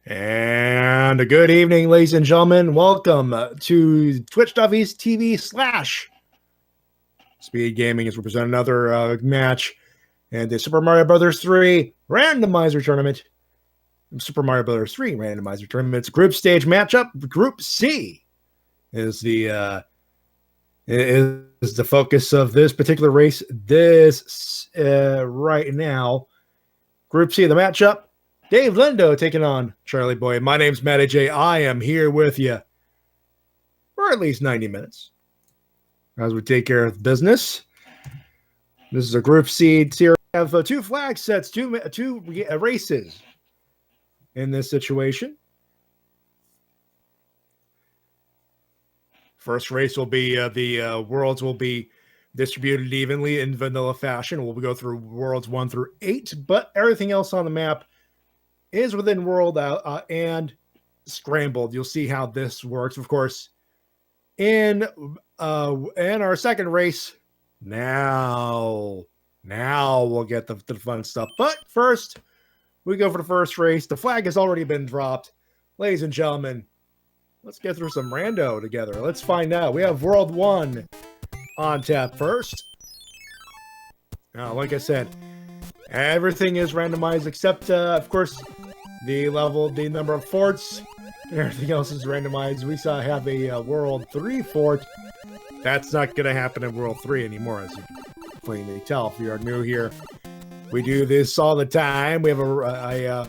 And a good evening, ladies and gentlemen. Welcome to twitch.tv/SpeedGaming as we present another match in the Super Mario Brothers 3 Randomizer Tournament. Super Mario Brothers 3 Randomizer Tournament. It's a group stage matchup. Group C is the focus of this particular race. Right now, Group C, the matchup. DaveLindo taking on Charlieboy. My name's Matty J. I am here with you for at least 90 minutes as we take care of business. This is a Group C series. We have two flag sets, two races in this situation. First race will be the worlds will be distributed evenly in vanilla fashion. We'll go through worlds 1 through 8, but everything else on the map is within world and scrambled. You'll see how this works. Of course, in our second race, now we'll get the fun stuff. But first, we go for the first race. The flag has already been dropped. Ladies and gentlemen, let's get through some rando together. Let's find out. We have World 1 on tap first. Now, like I said, everything is randomized except, of course, the number of forts. Everything else is randomized. We have a World 3 fort. That's not going to happen in World 3 anymore, as you can plainly tell if you are new here. We do this all the time. We have a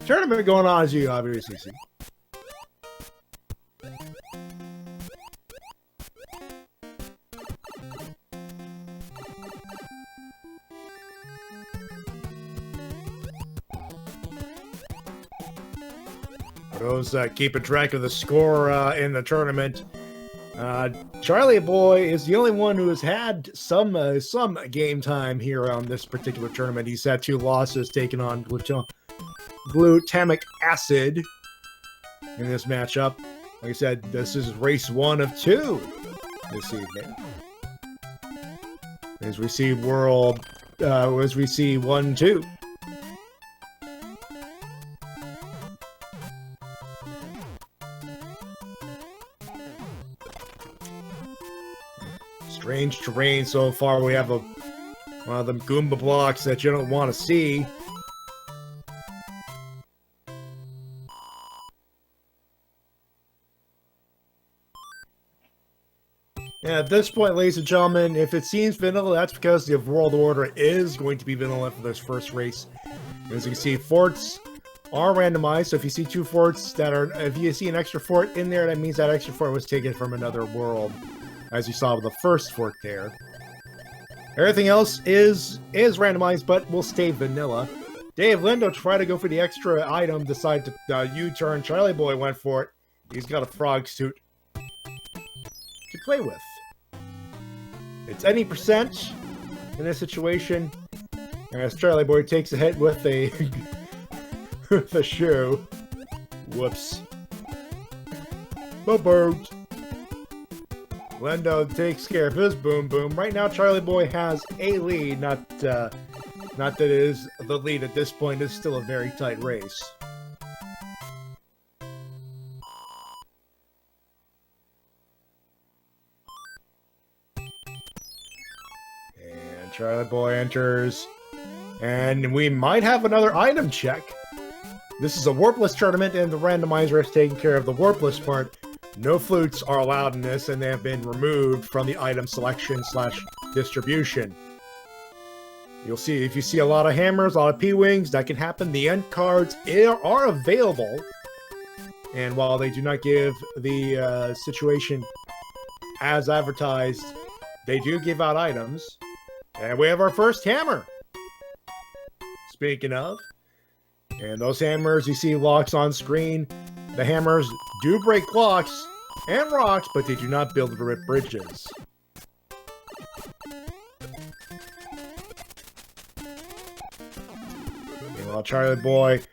tournament going on, as you obviously see. For those keeping track of the score in the tournament, Charlieboy is the only one who has had some game time here on this particular tournament. He's had 2 losses, taken on glutamic acid in this matchup. Like I said, this is race 1 of 2 this evening. As we see 1-2. Strange terrain so far. We have one of them Goomba blocks that you don't want to see. Yeah, at this point, ladies and gentlemen, if it seems vanilla, that's because the world order is going to be vanilla for this first race. As you can see, forts are randomized. So if you see 2 forts if you see an extra fort in there, that means that extra fort was taken from another world, as you saw with the first fort there. Everything else is randomized, but will stay vanilla. DaveLindo tried to go for the extra item, decided to U-turn. Charlieboy went for it. He's got a frog suit to play with. It's any percent in this situation, as Charlieboy takes a hit with a with a shoe. Whoops. Boom. Lindo takes care of his boom boom. Right now, Charlieboy has a lead. Not that it is the lead at this point. It's still a very tight race. And Charlieboy enters. And we might have another item check. This is a Warpless tournament, and the randomizer is taking care of the Warpless part. No flutes are allowed in this, and they have been removed from the item selection / distribution. You'll see, if you see a lot of hammers, a lot of P-Wings, that can happen. The end cards are available, and while they do not give the situation as advertised, they do give out items. And we have our first hammer. Speaking of, and those hammers, you see locks on screen. The hammers do break locks and rocks, but they do not build the rip bridges. Meanwhile, Charlieboy,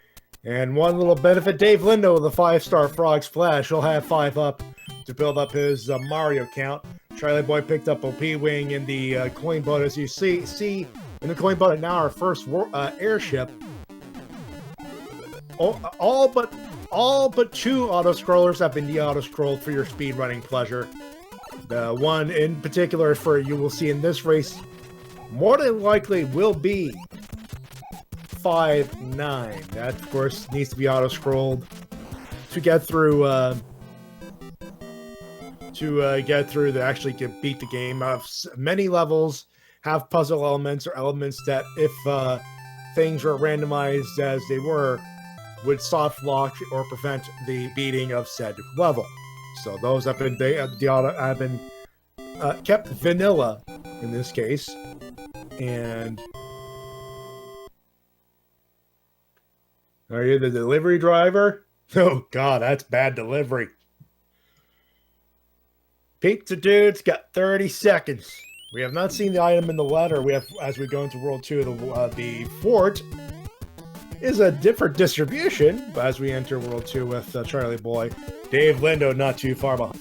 and one little benefit, DaveLindo with a 5-star Frog Splash. He'll have 5 up to build up his Mario count. Charlieboy picked up a P-Wing in the coin boat, as you see in the coin boat. Now our first airship. all but 2 auto scrollers have been de-auto scrolled for your speedrunning pleasure. The one in particular for you will see in this race more than likely will be 5-9. That of course needs to be auto scrolled to get through to actually beat the game. Many levels have puzzle elements or elements that if things were randomized as they were would soft lock or prevent the beating of said level. So those have been kept vanilla in this case. And are you the delivery driver? Oh god, that's bad delivery. Pizza dude's got 30 seconds. We have not seen the item in the letter. We have, as we go into World 2, the fort is a different distribution, but as we enter World 2 with Charlieboy, DaveLindo not too far behind.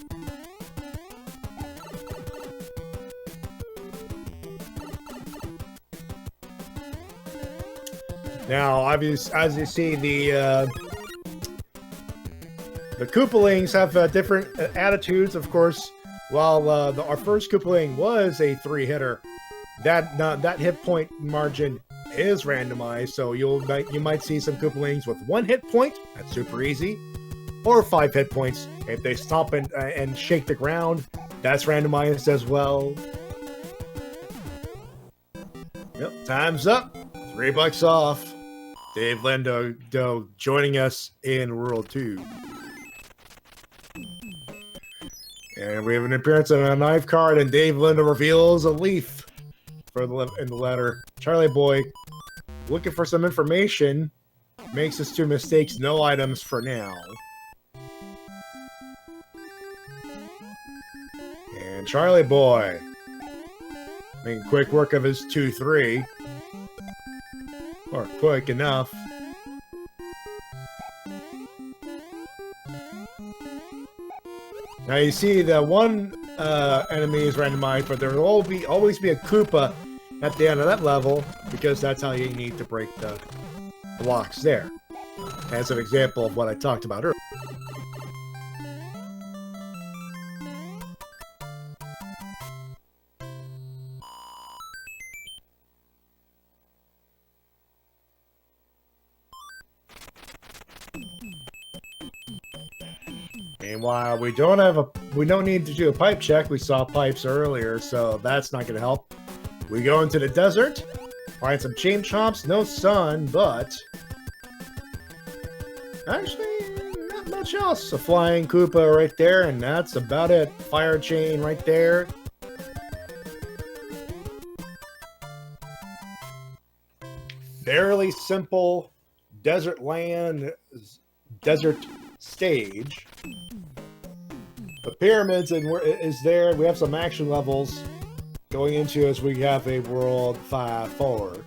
Now, obviously, as you see, the Koopalings have different attitudes, of course. While our first Koopaling was a 3-hitter, that hit point margin is randomized, so you might see some Koopalings with 1 hit point. That's super easy, or 5 hit points. If they stop and shake the ground, that's randomized as well. Yep, time's up. $3 off. DaveLindo joining us in World 2. And we have an appearance on a knife card, and DaveLindo reveals a leaf in the letter. Charlieboy, looking for some information, makes his 2 mistakes, no items for now. And Charlieboy, making quick work of his 2-3. Or quick enough. Now you see that one enemy is randomized, but there will always be a Koopa at the end of that level, because that's how you need to break the blocks there. As an example of what I talked about earlier. Meanwhile, we don't need to do a pipe check. We saw pipes earlier, so that's not going to help. We go into the desert, find some chain chomps, no sun, but actually not much else. A flying Koopa right there, and that's about it. Fire chain right there. Fairly simple desert stage. The pyramids is there. We have some action levels going into as we have a World 5-4.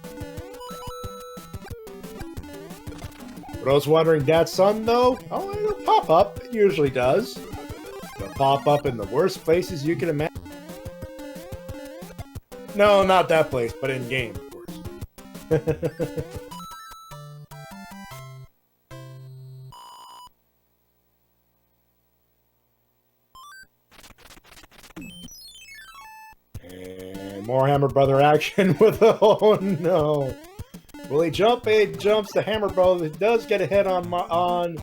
But I was wondering, that sun though? Oh, it'll pop up. It usually does. It'll pop up in the worst places you can imagine. No, not that place, but in game, of course. More Hammer Brother action with oh no. Will he jump? He jumps. The Hammer Brother. It does get a hit on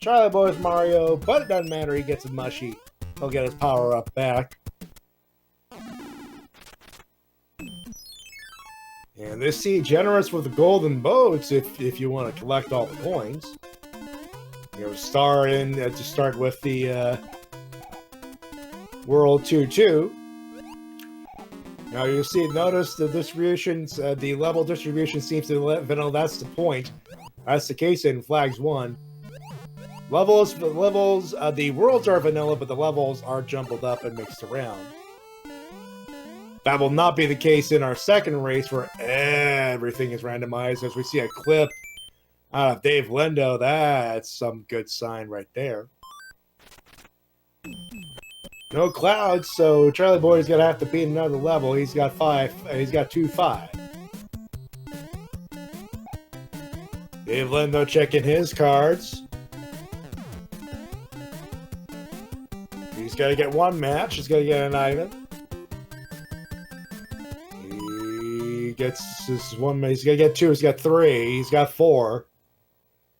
Charlieboy's Mario, but it doesn't matter. He gets a mushy. He'll get his power up back. And this sea generous with the golden boats if you want to collect all the coins. You know, to start with the World 2-2. Now you see, notice the distributions, the level distribution seems to vanilla. That's the point. That's the case in Flags 1. The worlds are vanilla, but the levels are jumbled up and mixed around. That will not be the case in our second race, where everything is randomized. As we see a clip out of DaveLindo, that's some good sign right there. No clouds, so Charlieboy's gonna have to beat another level. He's got 5. He's got 2-5. DaveLindo checking his cards. He's got to get one match. He's got to get an item. He gets this one. He's got to get two. He's got three. He's got four.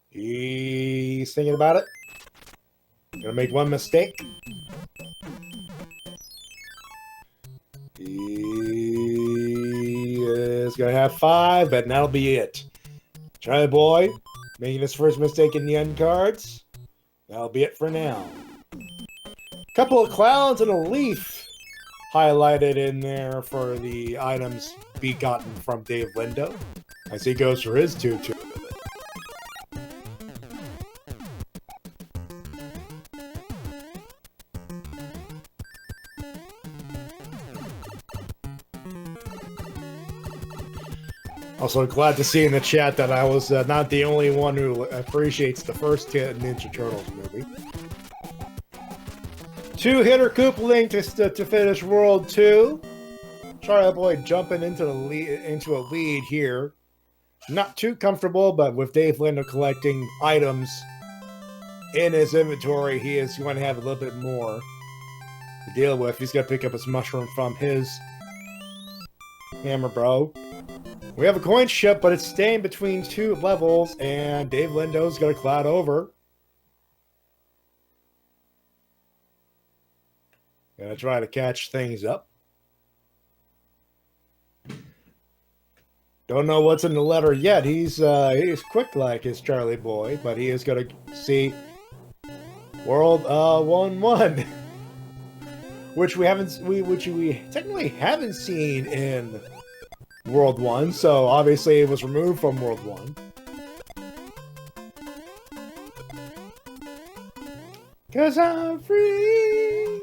He's thinking about it. Gonna make one mistake. He is gonna have five, but that'll be it. Charlieboy making his first mistake in the end cards. That'll be it for now. Couple of clouds and a leaf highlighted in there for the items begotten from DaveLindo as he goes for his 2-2. Also glad to see in the chat that I was not the only one who appreciates the first Ninja Turtles movie. Two-hitter Koopaling to finish World 2. Charlieboy jumping into a lead here. Not too comfortable, but with DaveLindo collecting items in his inventory, he is going to have a little bit more to deal with. He's got to pick up his mushroom from his hammer bro. We have a coin ship, but it's staying between two levels, and DaveLindo's got a cloud over. Gonna try to catch things up. Don't know what's in the letter yet. He's quick like his Charlieboy, but he is gonna see World 1-1, which we technically haven't seen in World 1, so obviously it was removed from World 1. Cause I'm free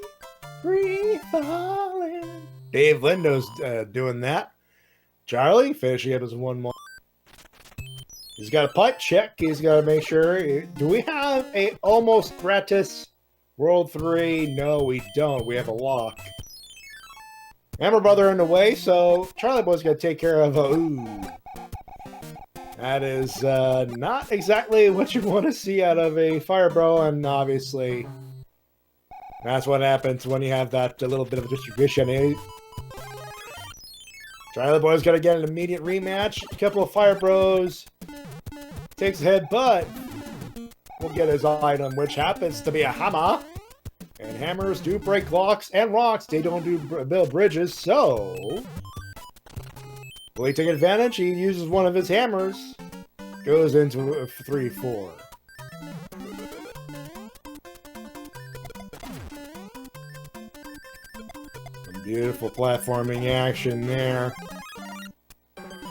falling. DaveLindo's doing that. Charlie finishing up as 1-1. He's got a pipe check. He's got to make sure. Do we have a almost gratis World 3? No, we don't. We have a lock. Hammer Brother in the way, so Charlieboy's got to take care of that is not exactly what you want to see out of a Fire Bro, and obviously that's what happens when you have that little bit of a distribution. Charlieboy's got to get an immediate rematch. A couple of Fire Bros. Takes a head, but we'll get his item, which happens to be a hammer. And hammers do break locks and rocks. They don't do build bridges, so will he take advantage? He uses one of his hammers. Goes into a 3-4. Some beautiful platforming action there.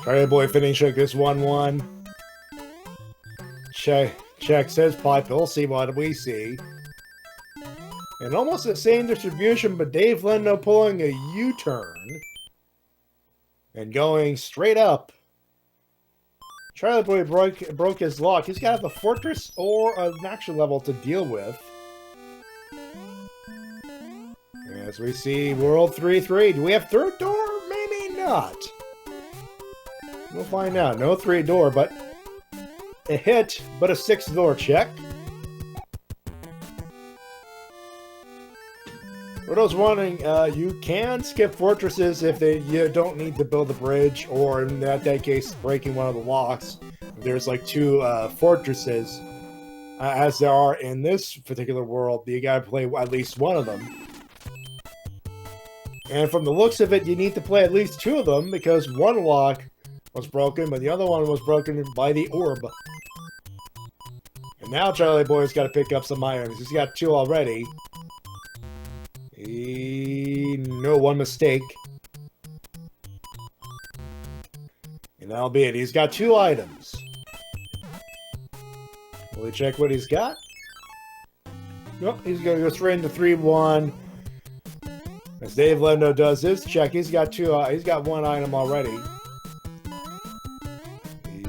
Charlieboy finishing this 1-1. Checks his pipe. We'll see what we see. And almost the same distribution, but DaveLindo pulling a U-turn and going straight up. Charlieboy broke his lock. He's got to have a fortress or an action level to deal with. As we see World 3-3. Do we have third door? Maybe not. We'll find out. No 3-door, but a hit, but a 6-door check. For those wondering, you can skip fortresses if you don't need to build a bridge, or in that case, breaking one of the locks. There's like two fortresses, as there are in this particular world. You gotta play at least one of them. And from the looks of it, you need to play at least two of them, because one lock was broken, but the other one was broken by the orb. And now Charlieboy's got to pick up some items. He's got two already. No, one mistake. And that'll be it. He's got two items. Will we check what he's got? Nope, he's going to go straight into 3-1. As DaveLindo does his check, he's got he's got one item already. He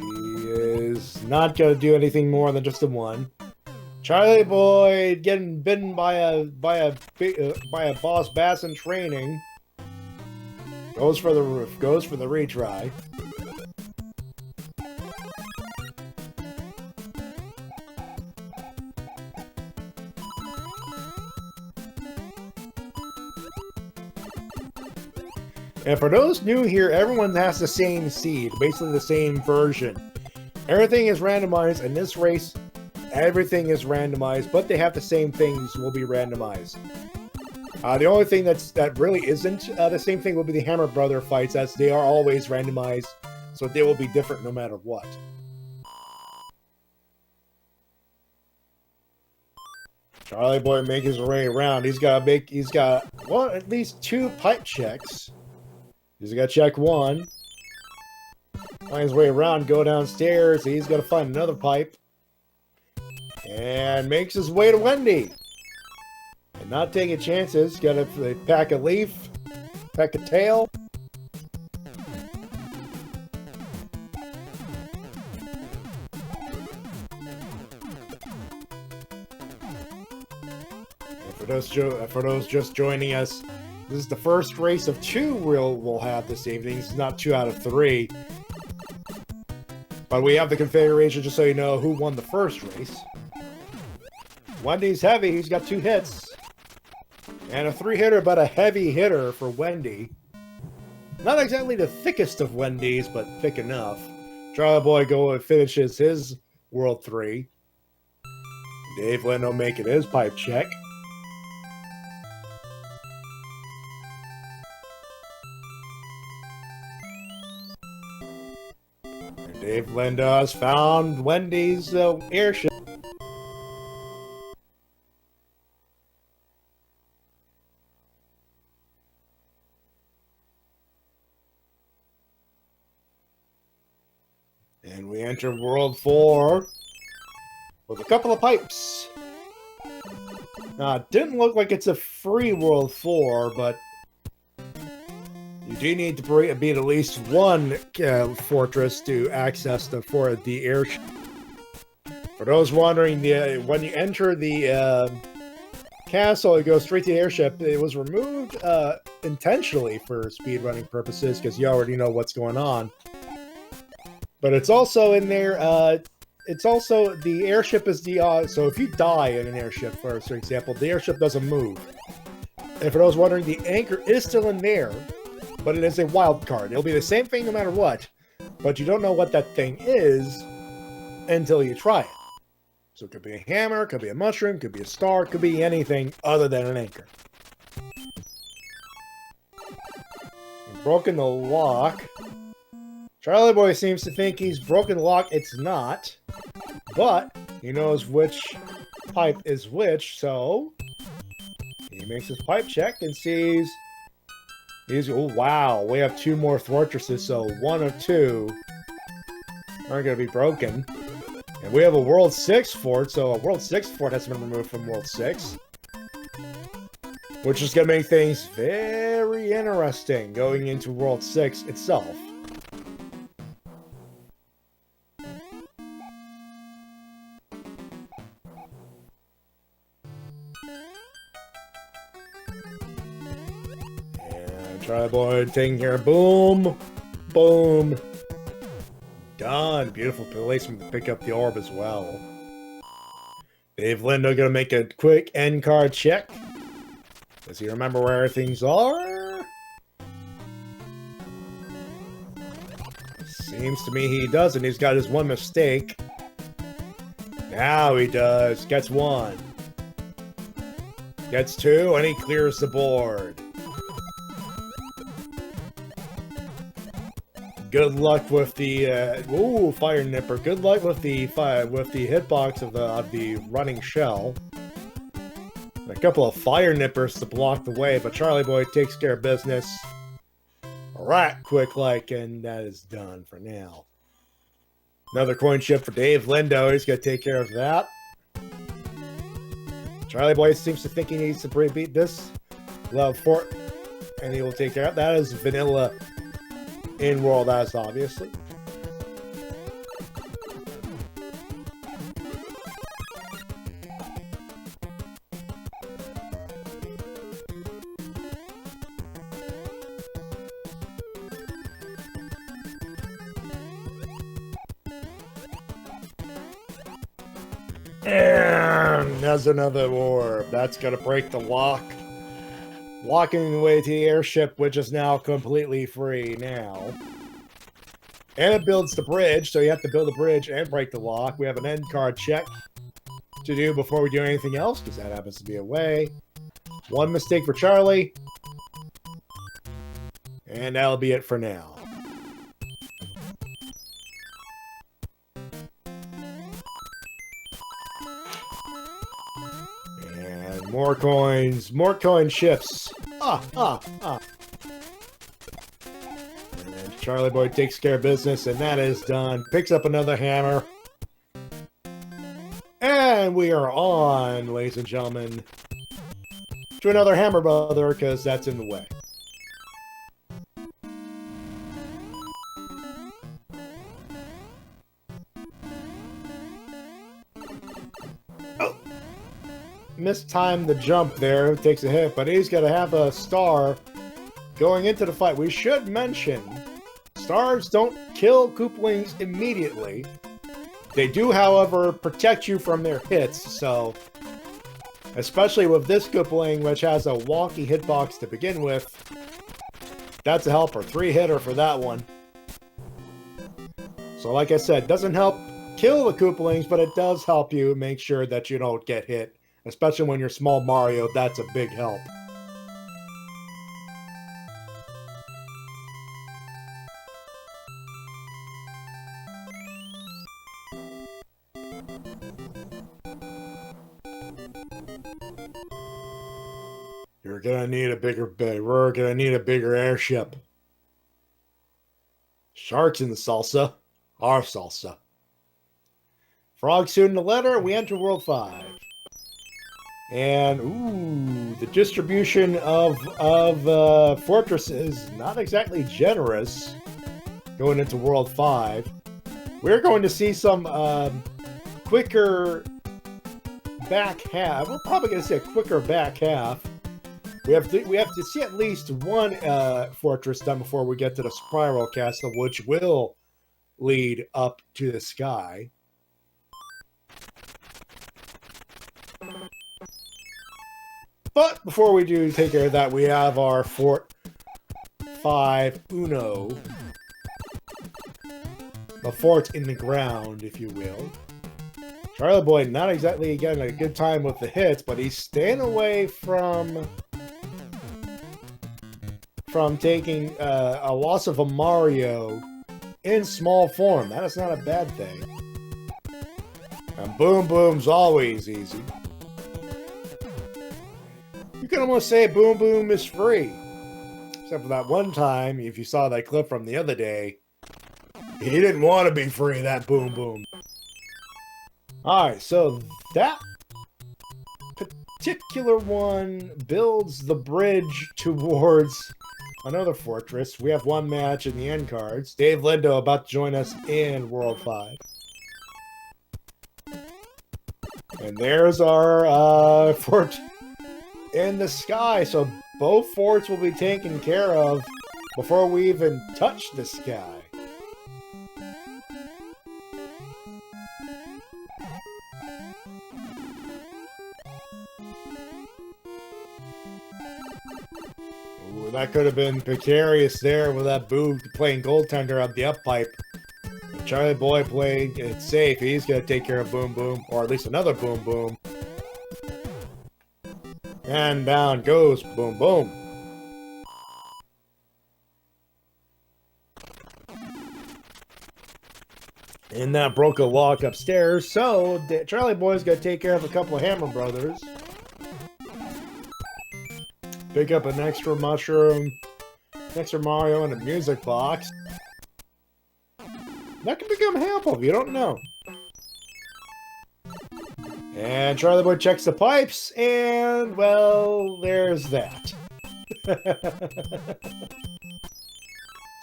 is not going to do anything more than just a one. Charlieboy getting bitten by a boss bass in training. Goes for the roof. Goes for the retry. And for those new here, everyone has the same seed, basically the same version. Everything is randomized. In this race, everything is randomized, but they have the same things will be randomized. The only thing that really isn't the same thing will be the Hammer Brother fights, as they are always randomized, so they will be different no matter what. Charlieboy making his way around. He's got well, at least 2 pipe checks. He's got to check 1. Find his way around, go downstairs. He's got to find another pipe. And makes his way to Wendy. And not taking chances. Got to pack a leaf, pack a tail. And for those just joining us, this is the first race of 2 we'll have this evening. This is not 2 out of 3. But we have the configuration just so you know who won the first race. Wendy's heavy. He's got 2 hits. And a 3-hitter, but a heavy hitter for Wendy. Not exactly the thickest of Wendy's, but thick enough. Charlieboy finishes his World 3. DaveLindo making his pipe check. DaveLindo has found Wendy's airship. And we enter World 4 with a couple of pipes. Now, it didn't look like it's a free World 4, but you do need to beat at least 1 fortress to access the airship. For those wondering, when you enter the castle, it goes straight to the airship. It was removed intentionally for speedrunning purposes, because you already know what's going on. But it's also in there, it's also, the airship is so if you die in an airship, for example, the airship doesn't move. And for those wondering, the anchor is still in there, but it is a wild card. It'll be the same thing no matter what, but you don't know what that thing is until you try it. So it could be a hammer, could be a mushroom, could be a star, could be anything other than an anchor. You've broken the lock. Charlieboy seems to think he's broken the lock. It's not. But he knows which pipe is which, so he makes his pipe check and sees... oh, wow. We have 2 more fortresses, so 1 of 2 aren't going to be broken. And we have a World 6 fort, so a World 6 fort has been removed from World 6. Which is going to make things very interesting going into World 6 itself. Charlieboy taking care of boom, boom, done. Beautiful placement to pick up the orb as well. DaveLindo gonna make a quick end card check. Does he remember where things are? Seems to me he doesn't. He's got his 1 mistake. Now he does. Gets 1. Gets 2, and he clears the board. Good luck with the fire nipper. Good luck with the hitbox of the running shell. A couple of fire nippers to block the way, but Charlieboy takes care of business. Alright, quick like, and that is done for now. Another coin chip for DaveLindo. He's gonna take care of that. Charlieboy seems to think he needs to beat this level 4, and he will take care of that. Is vanilla in world, as obviously. And there's another orb. That's gonna break the lock. walking away to the airship, which is now completely free now. And it builds the bridge, so you have to build the bridge and break the lock. We have an end card check to do before we do anything else, because that happens to be a way. One mistake for Charlie. And that'll be it for now. And more coins. More coin shifts. And Charlieboy takes care of business, and that is done. Picks up another hammer. And we are on, ladies and gentlemen, to another hammer brother, because that's in the way. Oh! Mistimed the jump there, takes a hit, but he's got to have a star going into the fight. We should mention, stars don't kill Koopalings immediately. They do, however, protect you from their hits, so especially with this Koopaling, which has a wonky hitbox to begin with, that's a helper. 3-hitter for that one. So like I said, doesn't help kill the Koopalings, but it does help you make sure that you don't get hit. Especially when you're small Mario, that's a big help. You're gonna need a bigger bed. We're gonna need a bigger airship. Sharks in the salsa. Our salsa. Frog suit in the letter. We enter World 5. And, ooh, the distribution of fortresses, not exactly generous, going into World 5. We're going to see some quicker back half. We're probably going to see a quicker back half. We have to see at least one fortress done before we get to the Spiral Castle, which will lead up to the sky. But before we do take care of that, we have our Fort 5 Uno. A fort in the ground, if you will. Charlieboy not exactly getting a good time with the hits, but he's staying away from taking a loss of a Mario in small form. That is not a bad thing. And Boom Boom's always easy. You can almost say Boom Boom is free. Except for that one time, if you saw that clip from the other day, he didn't want to be free, that Boom Boom. Alright, so that particular one builds the bridge towards another fortress. We have one match in the end cards. DaveLindo about to join us in World 5. And there's our fort in the sky. So both forts will be taken care of before we even touch the sky. Ooh, that could have been precarious there with that Boo playing goaltender on the up pipe. Charlieboy playing it safe. He's going to take care of Boom Boom, or at least another Boom Boom. And down goes Boom Boom. And that broke a lock upstairs, so Charlieboy's got to take care of a couple of Hammer Brothers. Pick up an extra mushroom, extra Mario, and a music box. That can become helpful, you don't know. And Charlieboy checks the pipes, and, well, there's that.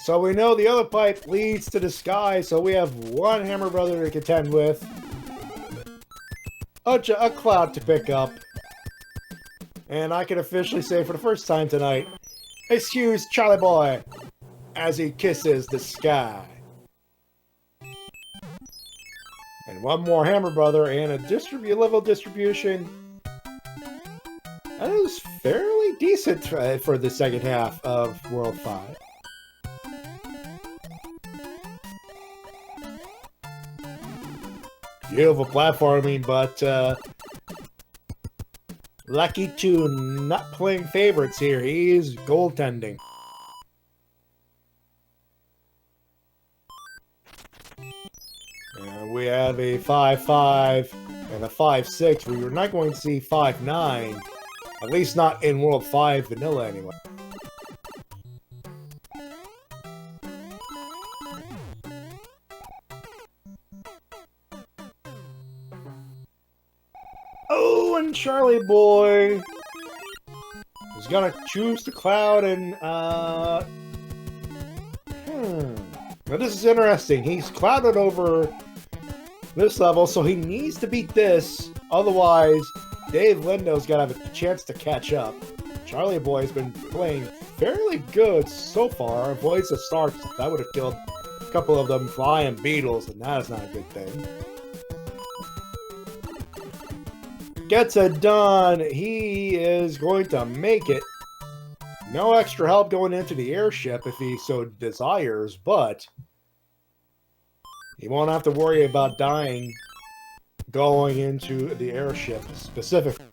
So we know the other pipe leads to the sky, so we have one Hammer Brother to contend with. A cloud to pick up. And I can officially say for the first time tonight, excuse Charlieboy as he kisses the sky. And one more Hammer Brother and a level distribution. That is fairly decent for the second half of World 5. Beautiful platforming, but Lucky 2 not playing favorites here. He's goaltending. And we have a 5-5 and a 5-6. We were not going to see 5-9. At least not in World 5 vanilla anyway. Oh, and Charlieboy is gonna choose the cloud and Now this is interesting. He's clouded over this level, so he needs to beat this. Otherwise, DaveLindo's gonna have a chance to catch up. Charlieboy has been playing fairly good so far. Avoids the Starks. That would have killed a couple of them flying beetles, and that is not a good thing. Gets it done. He is going to make it. No extra help going into the airship if he so desires, but he won't have to worry about dying going into the airship specifically.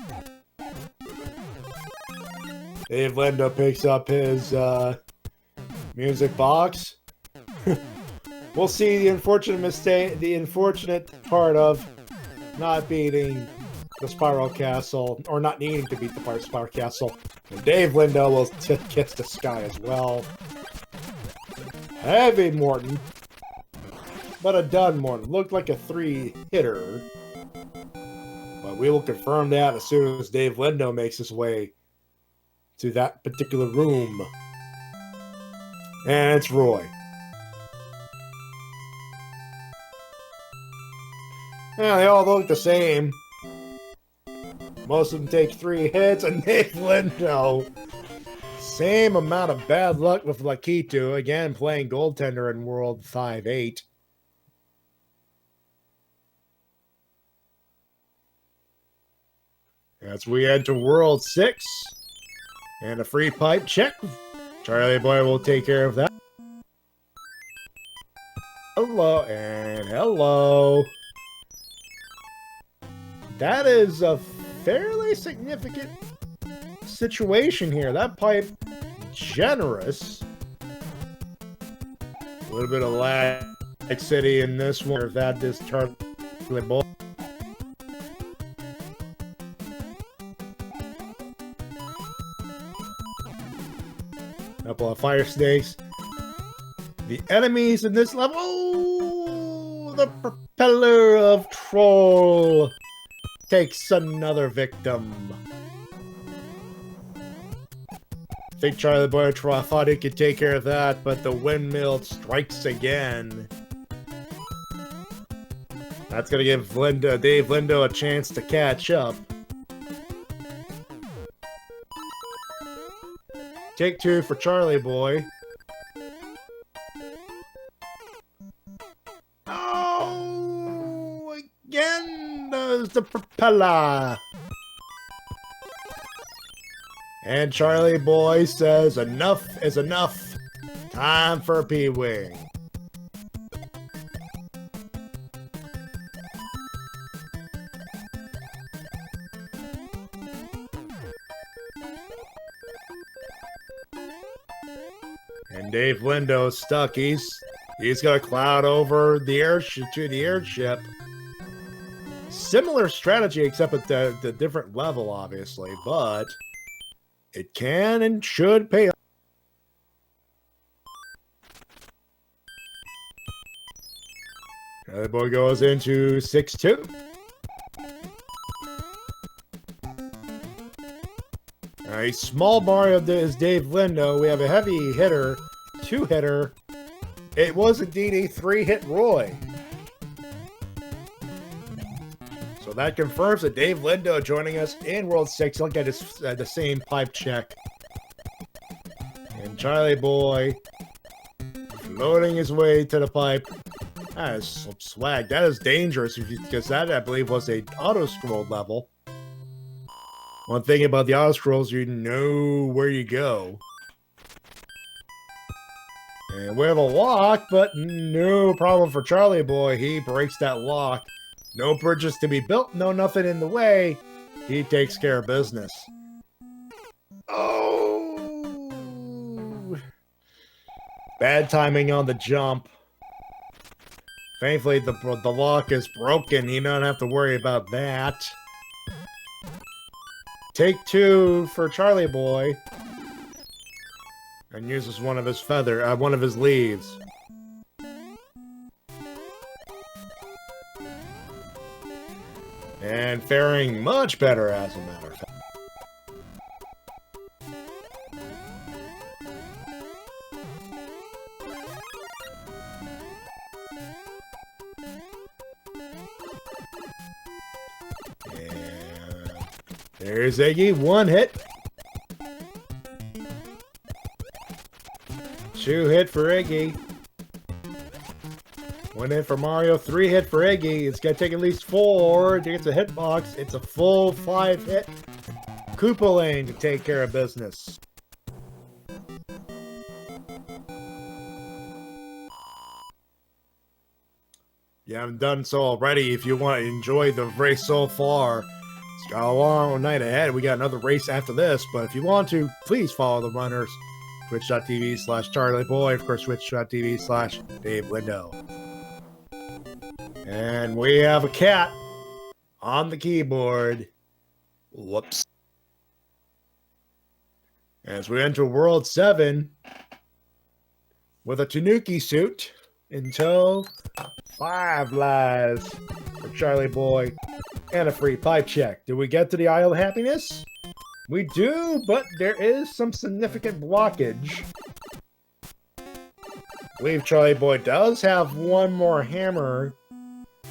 DaveLindo picks up his music box. We'll see the unfortunate mistake, the unfortunate part of not beating the Spiral Castle, or not needing to beat the Spiral Castle. And DaveLindo will kiss the sky as well. Heavy Morton. But a done Morton. Looked like a 3-hitter. But we will confirm that as soon as DaveLindo makes his way to that particular room. And it's Roy. Yeah, they all look the same. Most of them take 3 hits, and DaveLindo, same amount of bad luck with Lakitu, again playing goaltender in World 5-8. As we enter World 6, and a free pipe check. Charlieboy will take care of that. Hello, and hello. That is a fairly significant situation here. That pipe, generous. A little bit of lag city in this one. If that is Charlieboy. Couple of fire snakes. The enemies in this level. Oh, the propeller of Troll takes another victim. I think Charlieboy thought he could take care of that, but the windmill strikes again. That's going to give DaveLindo a chance to catch up. Take 2 for Charlieboy. Oh, again there's the propeller. And Charlieboy says enough is enough. Time for a P-Wing. And DaveLindo's stuck. He's got a cloud over the airship to the airship. Similar strategy, except at the different level, obviously, but it can and should pay off. Charlieboy goes into 6-2. A small bar of this is DaveLindo. We have a heavy hitter, 2-hitter. It was indeed a 3-hit Roy. So that confirms that DaveLindo joining us in World 6. Look at his, the same pipe check. And Charlieboy floating his way to the pipe. That is some swag. That is dangerous because that, I believe, was a auto-scroll level. One thing about the auto scrolls, you know where you go. And we have a lock, but no problem for Charlieboy. He breaks that lock. No bridges to be built, no nothing in the way. He takes care of business. Oh! Bad timing on the jump. Thankfully, the lock is broken. You don't have to worry about that. Take two for Charlieboy. And uses one of his one of his leaves. And faring much better, as a matter of fact. And there's Iggy, one hit. Two hit for Iggy. One hit for Mario, 3 hit for Iggy. It's gonna take at least 4 to get the hitbox. It's a full 5 hit Koopa Lane to take care of business. You haven't done so already. If you want to enjoy the race so far, it's got a long night ahead. We got another race after this, but if you want to, please follow the runners. Twitch.tv/Charlieboy, of course, Twitch.tv/DaveLindo. And we have a cat on the keyboard. Whoops. As we enter World 7 with a Tanuki suit until 5 lives for Charlieboy and a free pipe check. Did we get to the Isle of Happiness? We do, but there is some significant blockage. I believe Charlieboy does have one more hammer.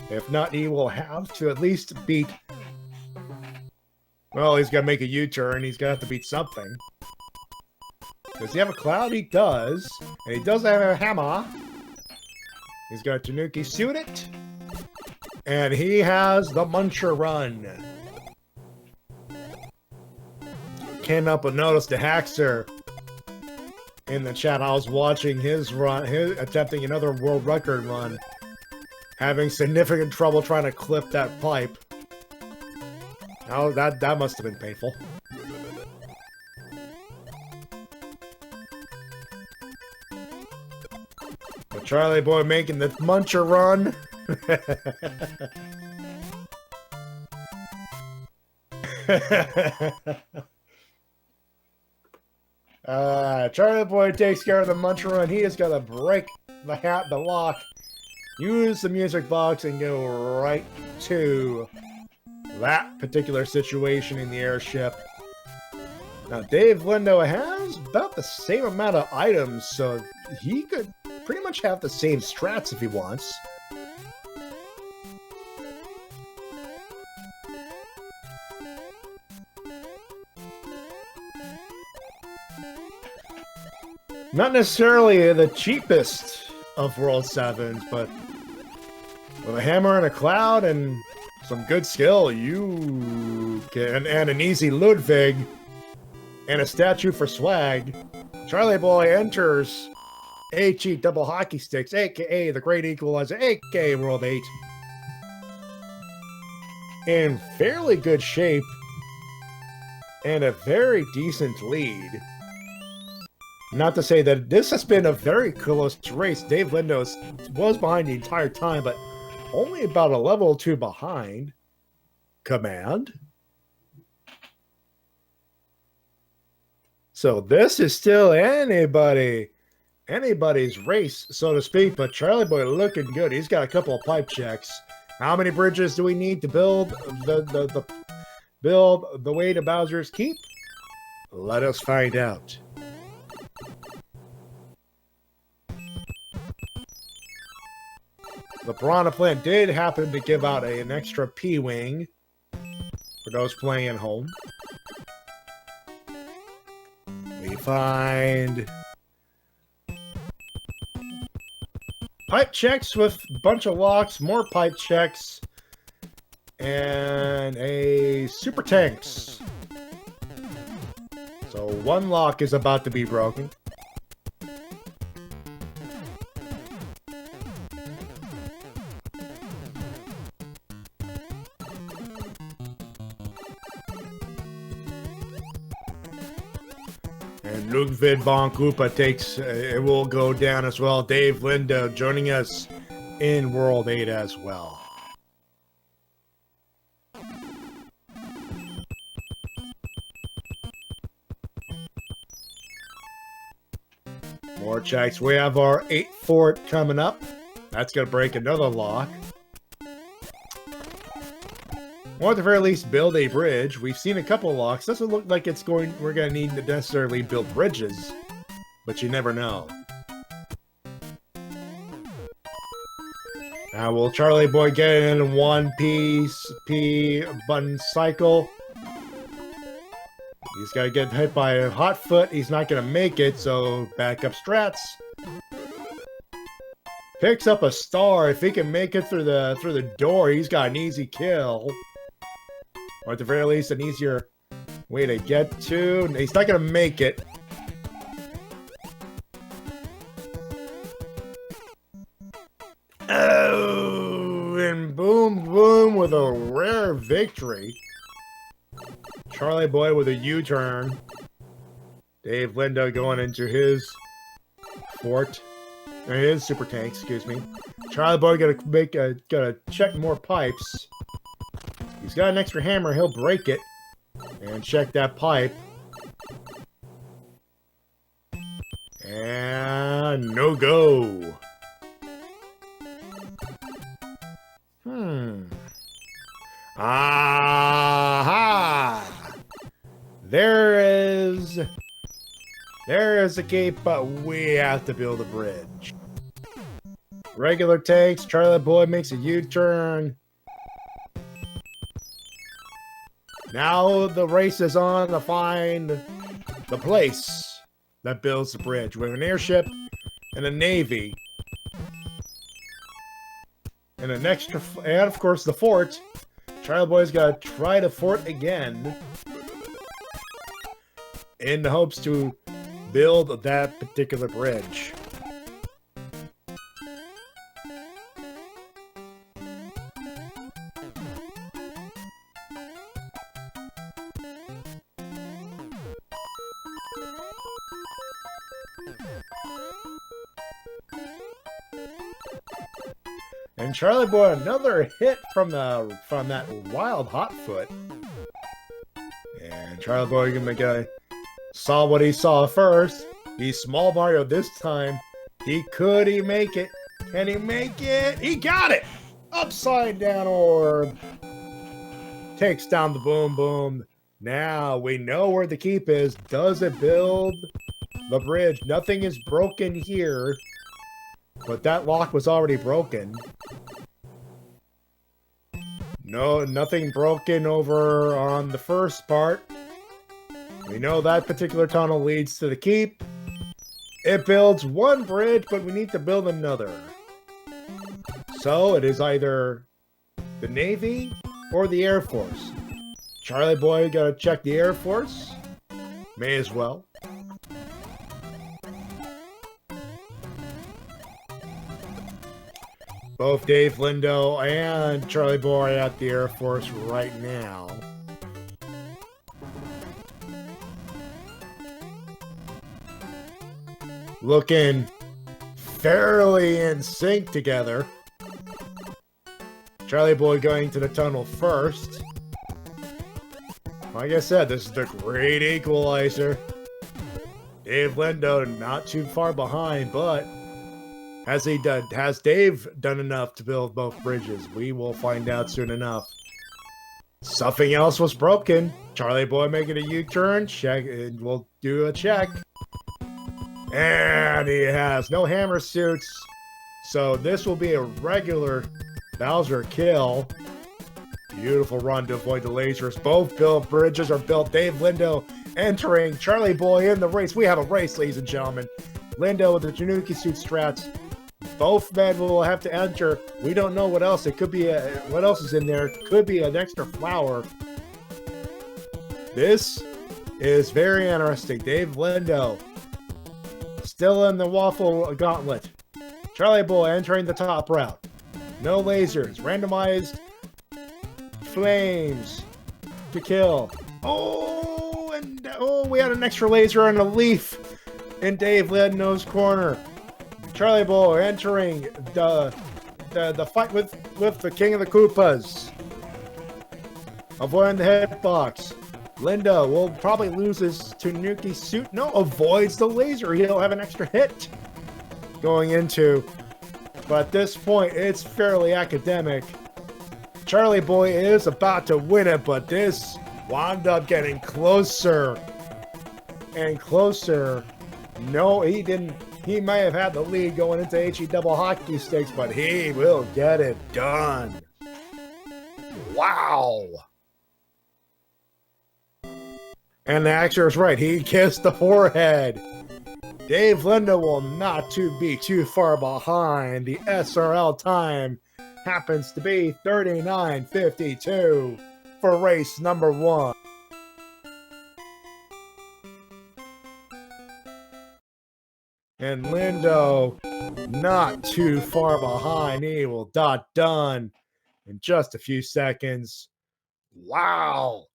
If not, he will have to at least beat... Well, he's got to make a U-turn. He's going to have to beat something. Does he have a cloud? He does. And he does have a hammer. He's got Tanuki suit it. And he has the Muncher Run. Can't help but notice the Haxer in the chat. I was watching his run, attempting another world record run, having significant trouble trying to clip that pipe. Oh, that must have been painful. But Charlieboy making the Muncher Run. Charlieboy takes care of the Muncher Run. He is gonna break the lock, use the music box, and go right to that particular situation in the airship. Now, DaveLindo has about the same amount of items, so he could pretty much have the same strats if he wants. Not necessarily the cheapest of World 7s, but with a hammer and a cloud and some good skill, you can, and an easy Ludwig and a statue for swag, Charlieboy enters HE double hockey sticks, aka the Great Equalizer, aka World 8, in fairly good shape and a very decent lead. Not to say that this has been a very close race. DaveLindo was behind the entire time, but only about a level or 2 behind Command. So this is still anybody's race, so to speak, but Charlieboy looking good. He's got a couple of pipe checks. How many bridges do we need to build the way to Bowser's Keep? Let us find out. The Piranha Plant did happen to give out an extra P-Wing for those playing at home. We find pipe checks with a bunch of locks, more pipe checks, and a Super Tanks. So one lock is about to be broken. And Ludwig von Koopa takes, it will go down as well. DaveLindo joining us in World 8 as well. More checks. We have our 8th fort coming up. That's going to break another lock. Or at the very least, build a bridge. We've seen a couple of locks. Doesn't look like it's going. We're going to need to necessarily build bridges, but you never know. Now, will Charlieboy get in one piece P button cycle? He's got to get hit by a hot foot. He's not going to make it, so backup strats. Picks up a star. If he can make it through the door, he's got an easy kill. Or at the very least, an easier way to get to. He's not going to make it. Oh, and boom, boom, with a rare victory. Charlieboy with a U-turn. DaveLindo going into his fort. Or his super tank, excuse me. Charlieboy gotta check more pipes. He's got an extra hammer, he'll break it. And check that pipe. And no go. Aha! There is a gate, but we have to build a bridge. Regular takes, Charlieboy makes a U-turn. Now the race is on to find the place that builds the bridge. We have an airship and a navy. And an extra, and of course the fort. Charlieboy's got to try to fort again in the hopes to build that particular bridge. And Charlieboy, another hit from that wild hot foot. And Charlieboy saw what he saw first. He's Small Mario this time. Could he make it? Can he make it? He got it! Upside down orb. Takes down the boom boom. Now we know where the keep is. Does it build the bridge? Nothing is broken here. But that lock was already broken. No, nothing broken over on the first part. We know that particular tunnel leads to the keep. It builds one bridge, but we need to build another. So it is either the Navy or the Air Force. Charlieboy gotta check the Air Force. May as well. Both DaveLindo and Charlieboy at the Air Force right now. Looking fairly in sync together. Charlieboy going to the tunnel first. Like I said, this is the great equalizer. DaveLindo not too far behind, but has Dave done enough to build both bridges? We will find out soon enough. Something else was broken. Charlieboy making a U-turn. Check, and we'll do a check. And he has no hammer suits. So this will be a regular Bowser kill. Beautiful run to avoid the lasers. Both built bridges are built. DaveLindo entering. Charlieboy in the race. We have a race, ladies and gentlemen. Lindo with the Tanuki suit strats. Both men will have to enter. We don't know what else. It could be what else is in there. It could be an extra flower. This is very interesting. DaveLindo still in the waffle gauntlet. Charlieboy entering the top route. No lasers. Randomized flames to kill. Oh, and we had an extra laser and a leaf in DaveLindo's corner. Charlieboy entering the fight with the King of the Koopas. Avoiding the hitbox. Lindo will probably lose his Tanuki suit. No, avoids the laser. He'll have an extra hit going into. But at this point, it's fairly academic. Charlieboy is about to win it, but this wound up getting closer and closer. No, he didn't. He may have had the lead going into HE double hockey sticks, but he will get it done. Wow. And the actor is right. He kissed the forehead. DaveLindo will not be too far behind. The SRL time happens to be 39:52 for race number 1. And Lindo not too far behind. He will done in just a few seconds. Wow.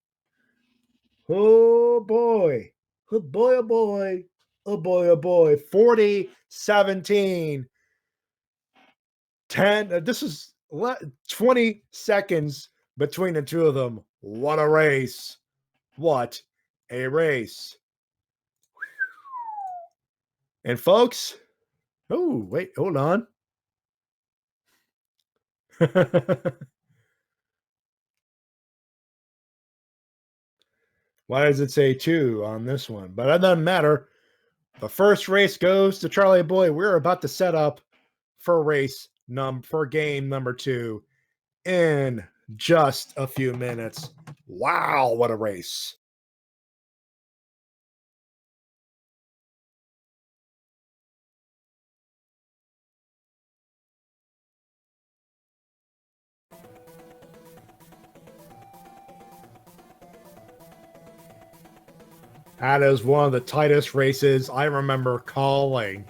Oh boy. Oh boy, oh boy. Oh boy, oh boy. 40-17. 10. This is 20 seconds between the two of them. What a race. What a race. And folks, oh, wait, hold on. Why does it say 2 on this one? But that doesn't matter. The first race goes to Charlieboy. We're about to set up for game number 2 in just a few minutes. Wow, what a race. That is one of the tightest races I remember calling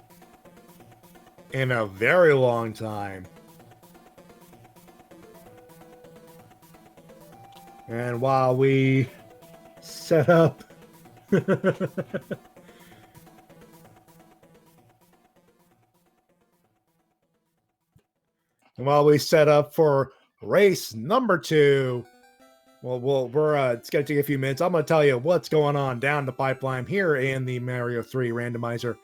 in a very long time. And while we set up for race number 2, it's going to take a few minutes. I'm going to tell you what's going on down the pipeline here in the Mario 3 Randomizer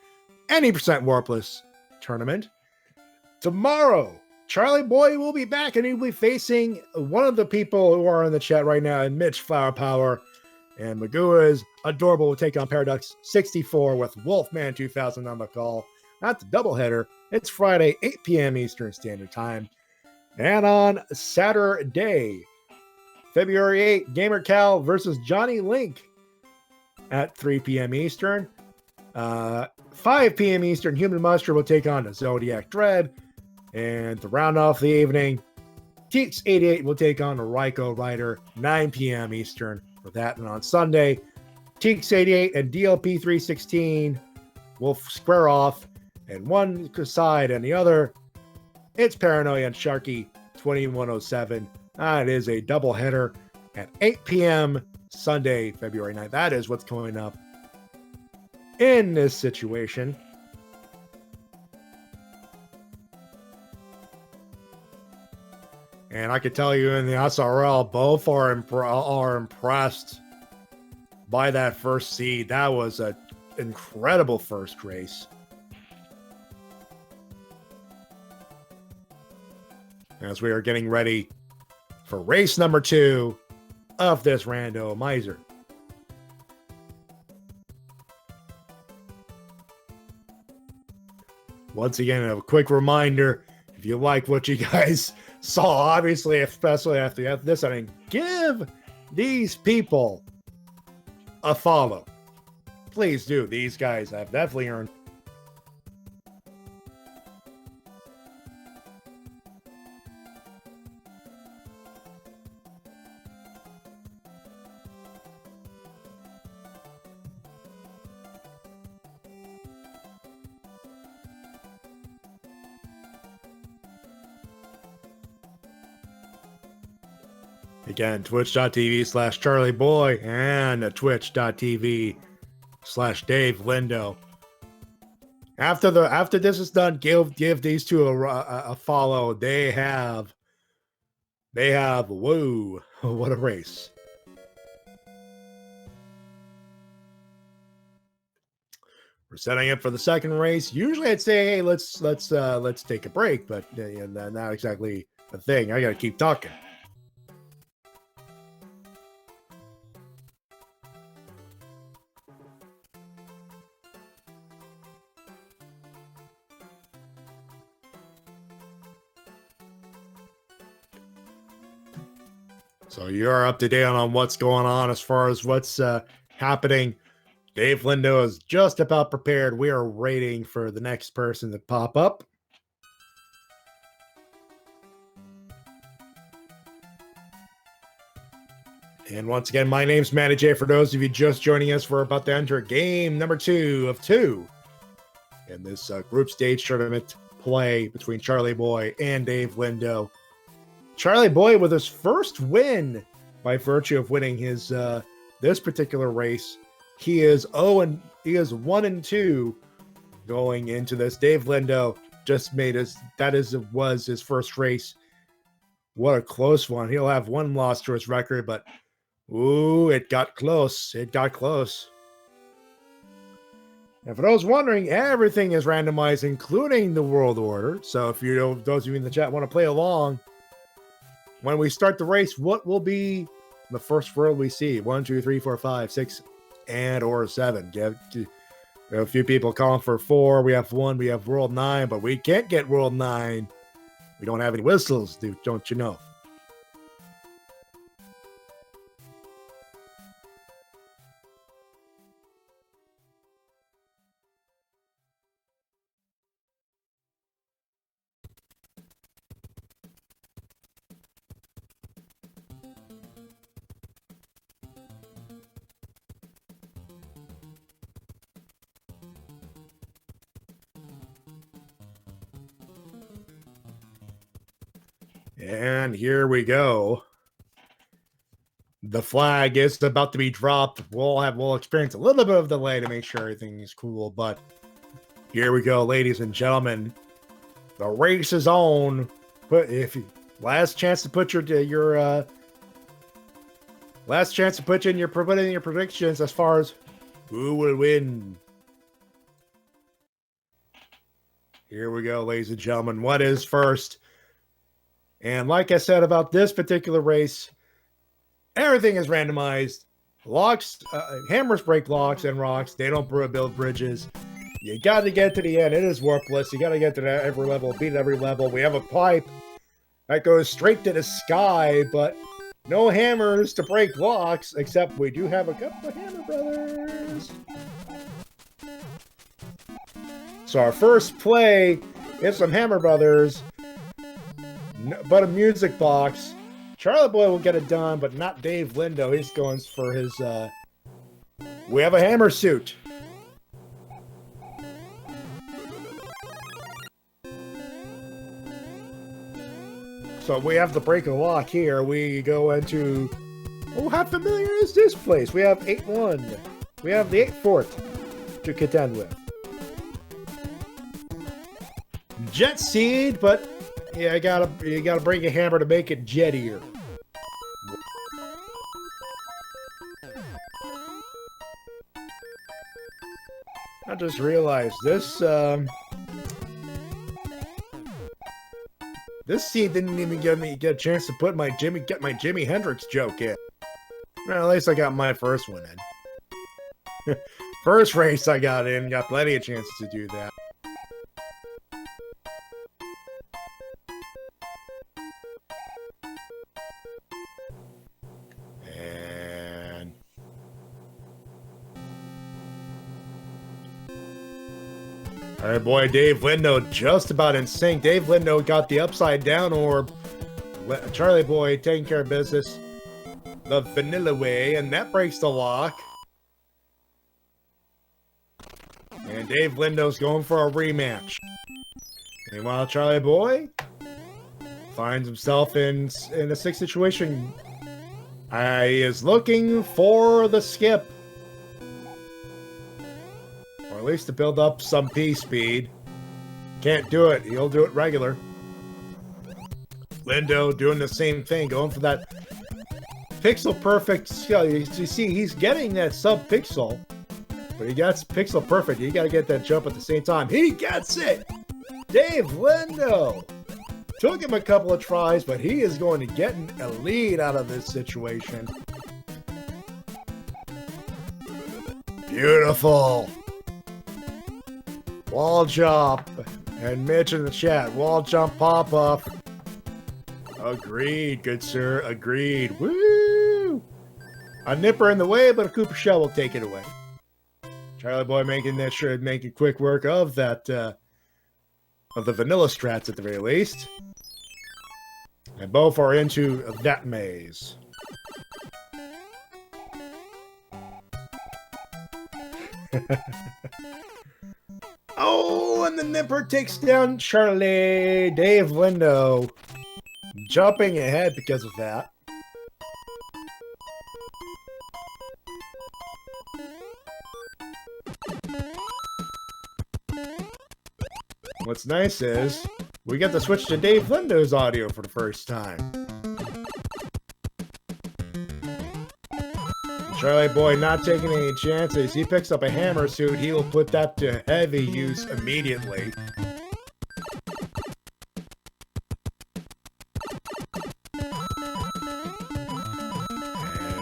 any percent Warpless tournament. Tomorrow, Charlieboy will be back, and he'll be facing one of the people who are in the chat right now, and Mitch Flower Power. And Magoo is adorable will take on Paradox 64 with Wolfman 2000 on the call. That's a doubleheader. It's Friday, 8 p.m. Eastern Standard Time. And on Saturday, February 8th, Gamer Cal versus Johnny Link at 3 p.m. Eastern. 5 p.m. Eastern, Human Monster will take on Zodiac Dread. And to round off the evening, Teeks88 will take on Ryko Rider, 9 p.m. Eastern for that. And on Sunday, Teeks88 and DLP316 will square off. And one side and the other, it's Paranoia and Sharky 2107. It is a doubleheader at 8 p.m. Sunday, February 9th. That is what's coming up in this situation. And I could tell you in the SRL, both are impressed by that first seed. That was an incredible first race. As we are getting ready for race number 2 of this Randomizer. Once again, a quick reminder, if you like what you guys saw, obviously, especially after this, I mean, give these people a follow. Please do. These guys have definitely earned. Again, twitch.tv/Charlieboy and twitch.tv/DaveLindo. After this is done, give these two a follow. They have whoa, what a race. We're setting up for the second race. Usually I'd say, hey, let's take a break, but not exactly a thing. I gotta keep talking. So you're up to date on what's going on as far as what's happening. DaveLindo is just about prepared. We are waiting for the next person to pop up. And once again, my name's Matty J. For those of you just joining us, we're about to enter game number 2 of 2 in this group stage tournament play between Charlieboy and DaveLindo. Charlieboy with his first win by virtue of winning his this particular race. He is 1-2 going into this. DaveLindo just made was his first race. What a close one. He'll have one loss to his record, but ooh, it got close. It got close. And for those wondering, everything is randomized, including the world order. So if those of you in the chat want to play along, when we start the race, what will be the first world we see? 1, 2, 3, 4, 5, 6, or 7. We have a few people calling for 4. We have 1. We have world 9, but we can't get world 9. We don't have any whistles, don't you know? And here we go. The flag is about to be dropped. We'll experience a little bit of delay to make sure everything is cool, but here we go, ladies and gentlemen. The race is on. But last chance to put in your predictions as far as who will win. Here we go, ladies and gentlemen. What is first? And like I said about this particular race, everything is randomized. Locks, hammers break locks and rocks. They don't build bridges. You got to get to the end. It is Warpless. You got to get to every level, beat every level. We have a pipe that goes straight to the sky, but no hammers to break locks, except we do have a couple of Hammer Brothers. So our first play is some Hammer Brothers, but a music box. Charlieboy will get it done, but not DaveLindo. He's going for his, we have a hammer suit. So we have to break a lock here. We go into, oh, how familiar is this place? We have 8-1. We have the 8th fort to contend with. Jet seed, but yeah, you gotta break a hammer to make it jettier. I just realized this seed didn't even get a chance to put my Jimi Hendrix joke in. Well, at least I got my first one in. First race I got in, got plenty of chances to do that. All right, boy, DaveLindo just about in sync. DaveLindo got the upside down orb. Charlieboy taking care of business the vanilla way, and that breaks the lock. And DaveLindo's going for a rematch. Meanwhile, Charlieboy finds himself in a sick situation. He is looking for the skip. Or at least to build up some P speed. Can't do it. He'll do it regular. Lindo doing the same thing, going for that pixel perfect. You see, he's getting that sub pixel, but he gets pixel perfect. You got to get that jump at the same time. He gets it. DaveLindo. Took him a couple of tries, but he is going to get a lead out of this situation. Beautiful. Wall jump. And Mitch in the chat, wall jump pop-up. Agreed, good sir, agreed. Woo! A nipper in the way, but a Cooper Shell will take it away. Charlieboy making that sure, making quick work of that, of the vanilla strats at the very least. And both are into that maze. Oh, and the nipper takes down Charlie. DaveLindo jumping ahead because of that. What's nice is we get to switch to DaveLindo's audio for the first time. Charlieboy not taking any chances. He picks up a hammer suit. He will put that to heavy use immediately.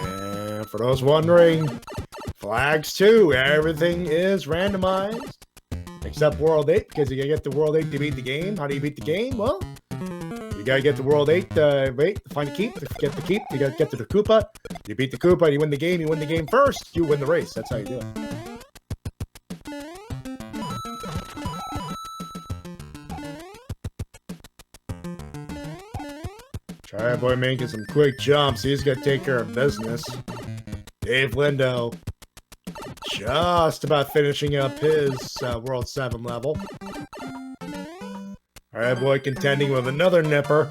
And for those wondering, flags 2. Everything is randomized. Except World 8, because you gotta get the World 8 to beat the game. How do you beat the game? Well, you gotta get the World 8, wait, find the keep. To get the keep, you gotta get to the Koopa. You beat the Koopa, you win the game. You win the game first, you win the race. That's how you do it. Charlieboy making some quick jumps. He's gonna take care of business. DaveLindo just about finishing up his World 7 level. Charlieboy contending with another nipper.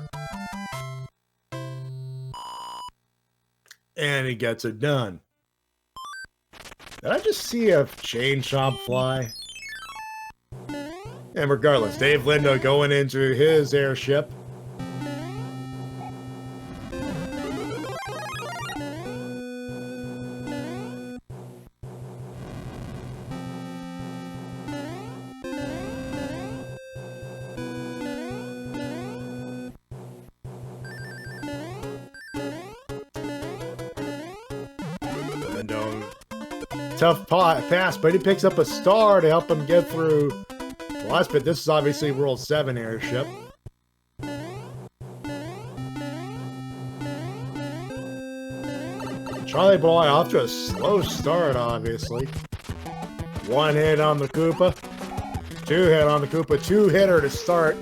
And he gets it done. Did I just see a chain chomp fly? And regardless, DaveLindo going into his airship. Tough pass, but he picks up a star to help him get through the last bit. This is obviously World 7 airship. Charlieboy off to a slow start, obviously. One hit on the Koopa. Two hit on the Koopa. Two hitter to start.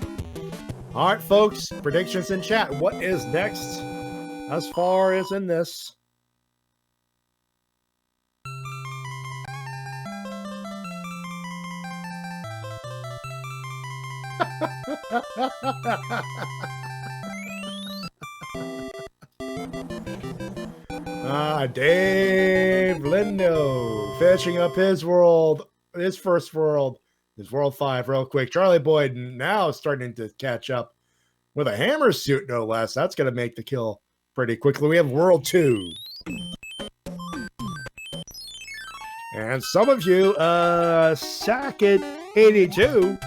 All right, folks. Predictions in chat. What is next as far as in this? DaveLindo finishing up his world, his first world, his World 5 real quick. Charlieboy now starting to catch up with a hammer suit, no less. That's going to make the kill pretty quickly. We have World 2. And some of you, Sackett82,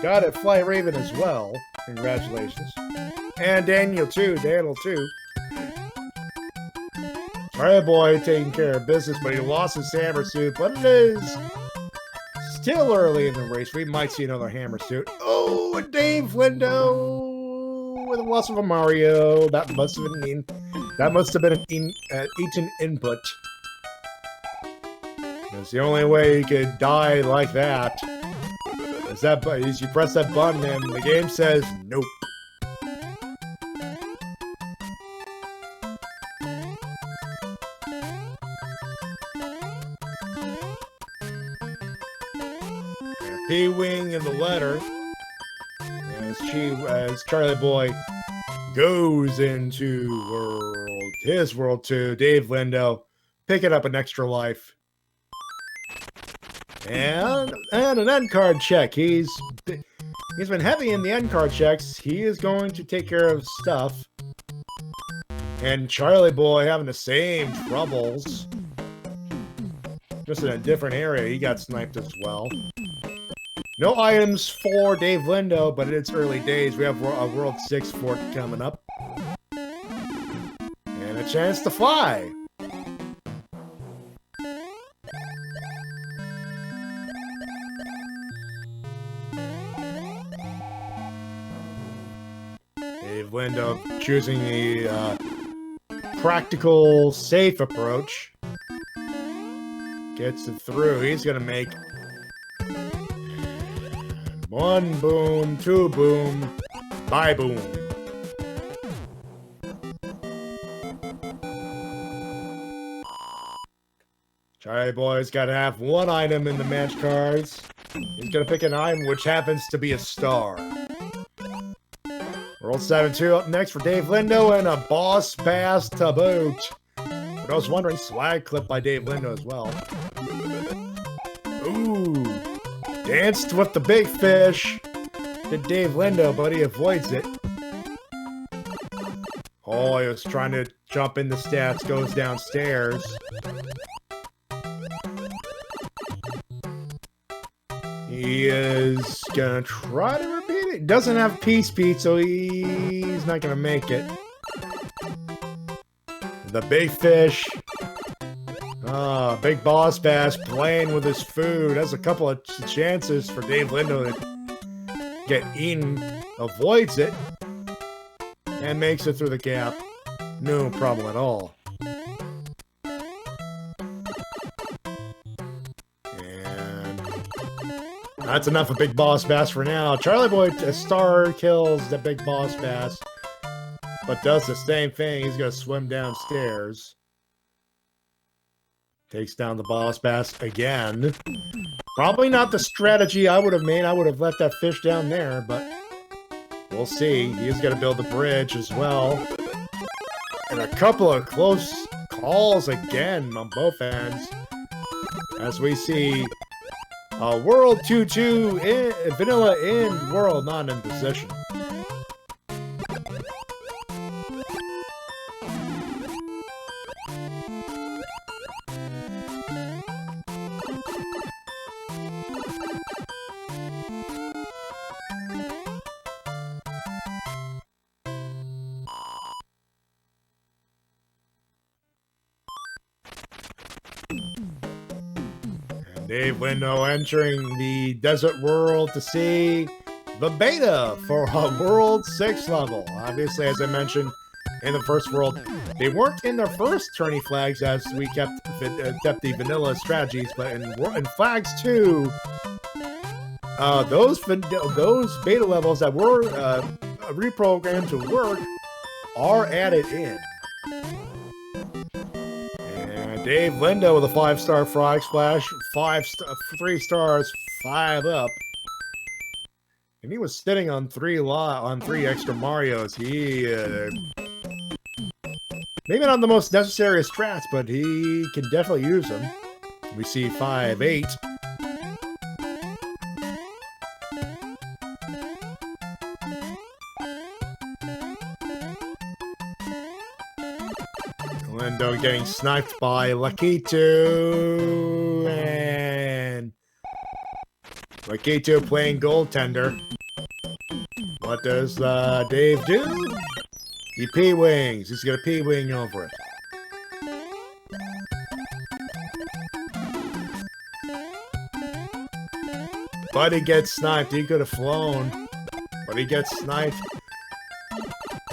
got it, Fly Raven as well. Congratulations. And Daniel too. Charlieboy taking care of business, but he lost his hammer suit. But it is still early in the race. We might see another hammer suit. Oh, and DaveLindo with a loss of a Mario. That must have been an eaten input. It's the only way you could die like that. Is you press that button and the game says nope. P-Wing in the letter as Charlieboy goes into World his world to DaveLindo, picking up an extra life. And an end card check. He's been heavy in the end card checks. He is going to take care of stuff. And Charlieboy having the same troubles. Just in a different area. He got sniped as well. No items for DaveLindo, but it's early days. We have a World 6 fort coming up. And a chance to fly. DaveLindo choosing the practical, safe approach. Gets it through. He's going to make 1 boom, 2 boom, bye boom. Charlieboy's got to have 1 item in the match cards. He's going to pick an item which happens to be a star. World 7-2 up next for DaveLindo and a boss pass to boot. But I was wondering, swag clip by DaveLindo as well. Ooh. Danced with the big fish. Did DaveLindo, but he avoids it. Oh, he was trying to jump in the stats, goes downstairs. He is gonna try to repeat it. Doesn't have Peace Pete, so he's not gonna make it. The big fish. Big boss bass playing with his food. Has a couple of chances for DaveLindo to get eaten. Avoids it. And makes it through the gap. No problem at all. And that's enough of Big Boss Bass for now. Charlieboy star kills the Big Boss Bass. But does the same thing. He's going to swim downstairs. Takes down the Boss Bass again. Probably not the strategy I would have made. I would have left that fish down there, but we'll see. He's going to build the bridge as well. And a couple of close calls again on both ends. As we see World 2-2 Vanilla in World not in position. DaveLindo entering the desert world to see the beta for a World 6 level. Obviously, as I mentioned in the first world, they weren't in their first tourney flags as we kept the vanilla strategies, but in Flags 2, those beta levels that were reprogrammed to work are added in. DaveLindo with a 5-star frog splash, 3 stars, 5 up, and he was sitting on 3 extra Marios. He maybe not the most necessary strats, but he can definitely use them. We see 5-8. Lindo getting sniped by Lakitu, and Lakitu playing goaltender. What does Dave do? He P-wings. He's gonna P-wing over it. But he gets sniped. He could have flown, but he gets sniped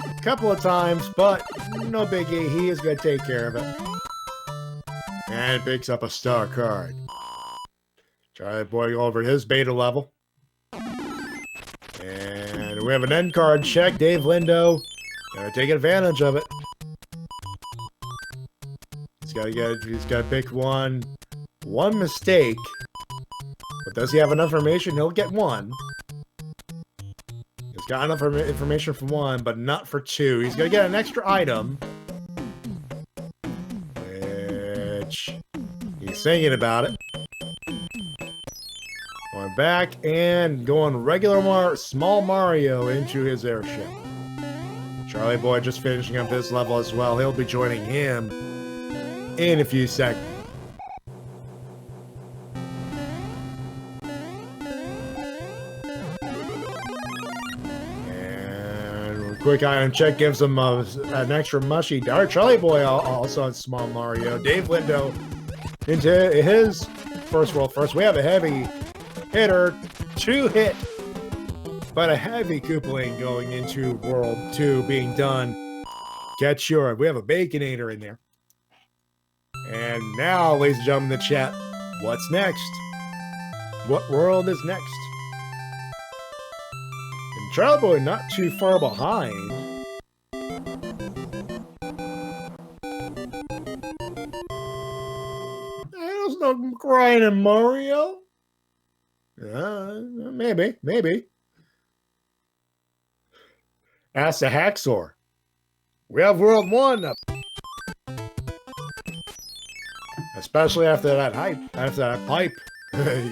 a couple of times, but no biggie. He is going to take care of it. And picks up a star card. Charlieboy over his beta level. And we have an end card check. DaveLindo gonna take advantage of it. He's got to pick one mistake. But does he have enough information? He'll get 1. He's got enough information for 1, but not for 2. He's going to get an extra item. much. He's singing about it. Going back and going regular small Mario into his airship. Charlieboy just finishing up this level as well. He'll be joining him in a few seconds. And quick item check gives him an extra mushy dart. Charlieboy also on small Mario. DaveLindo into his first world first. We have a heavy hitter, 2-hit, but a heavy Koopaling going into World 2 being done. Get sure. We have a Baconator in there. And now, ladies and gentlemen in the chat, what's next? What world is next? And Charlieboy not too far behind. There's no crying in Mario. Maybe. Ask the Hacksaw. We have World 1 up. Especially after that hype, after that pipe,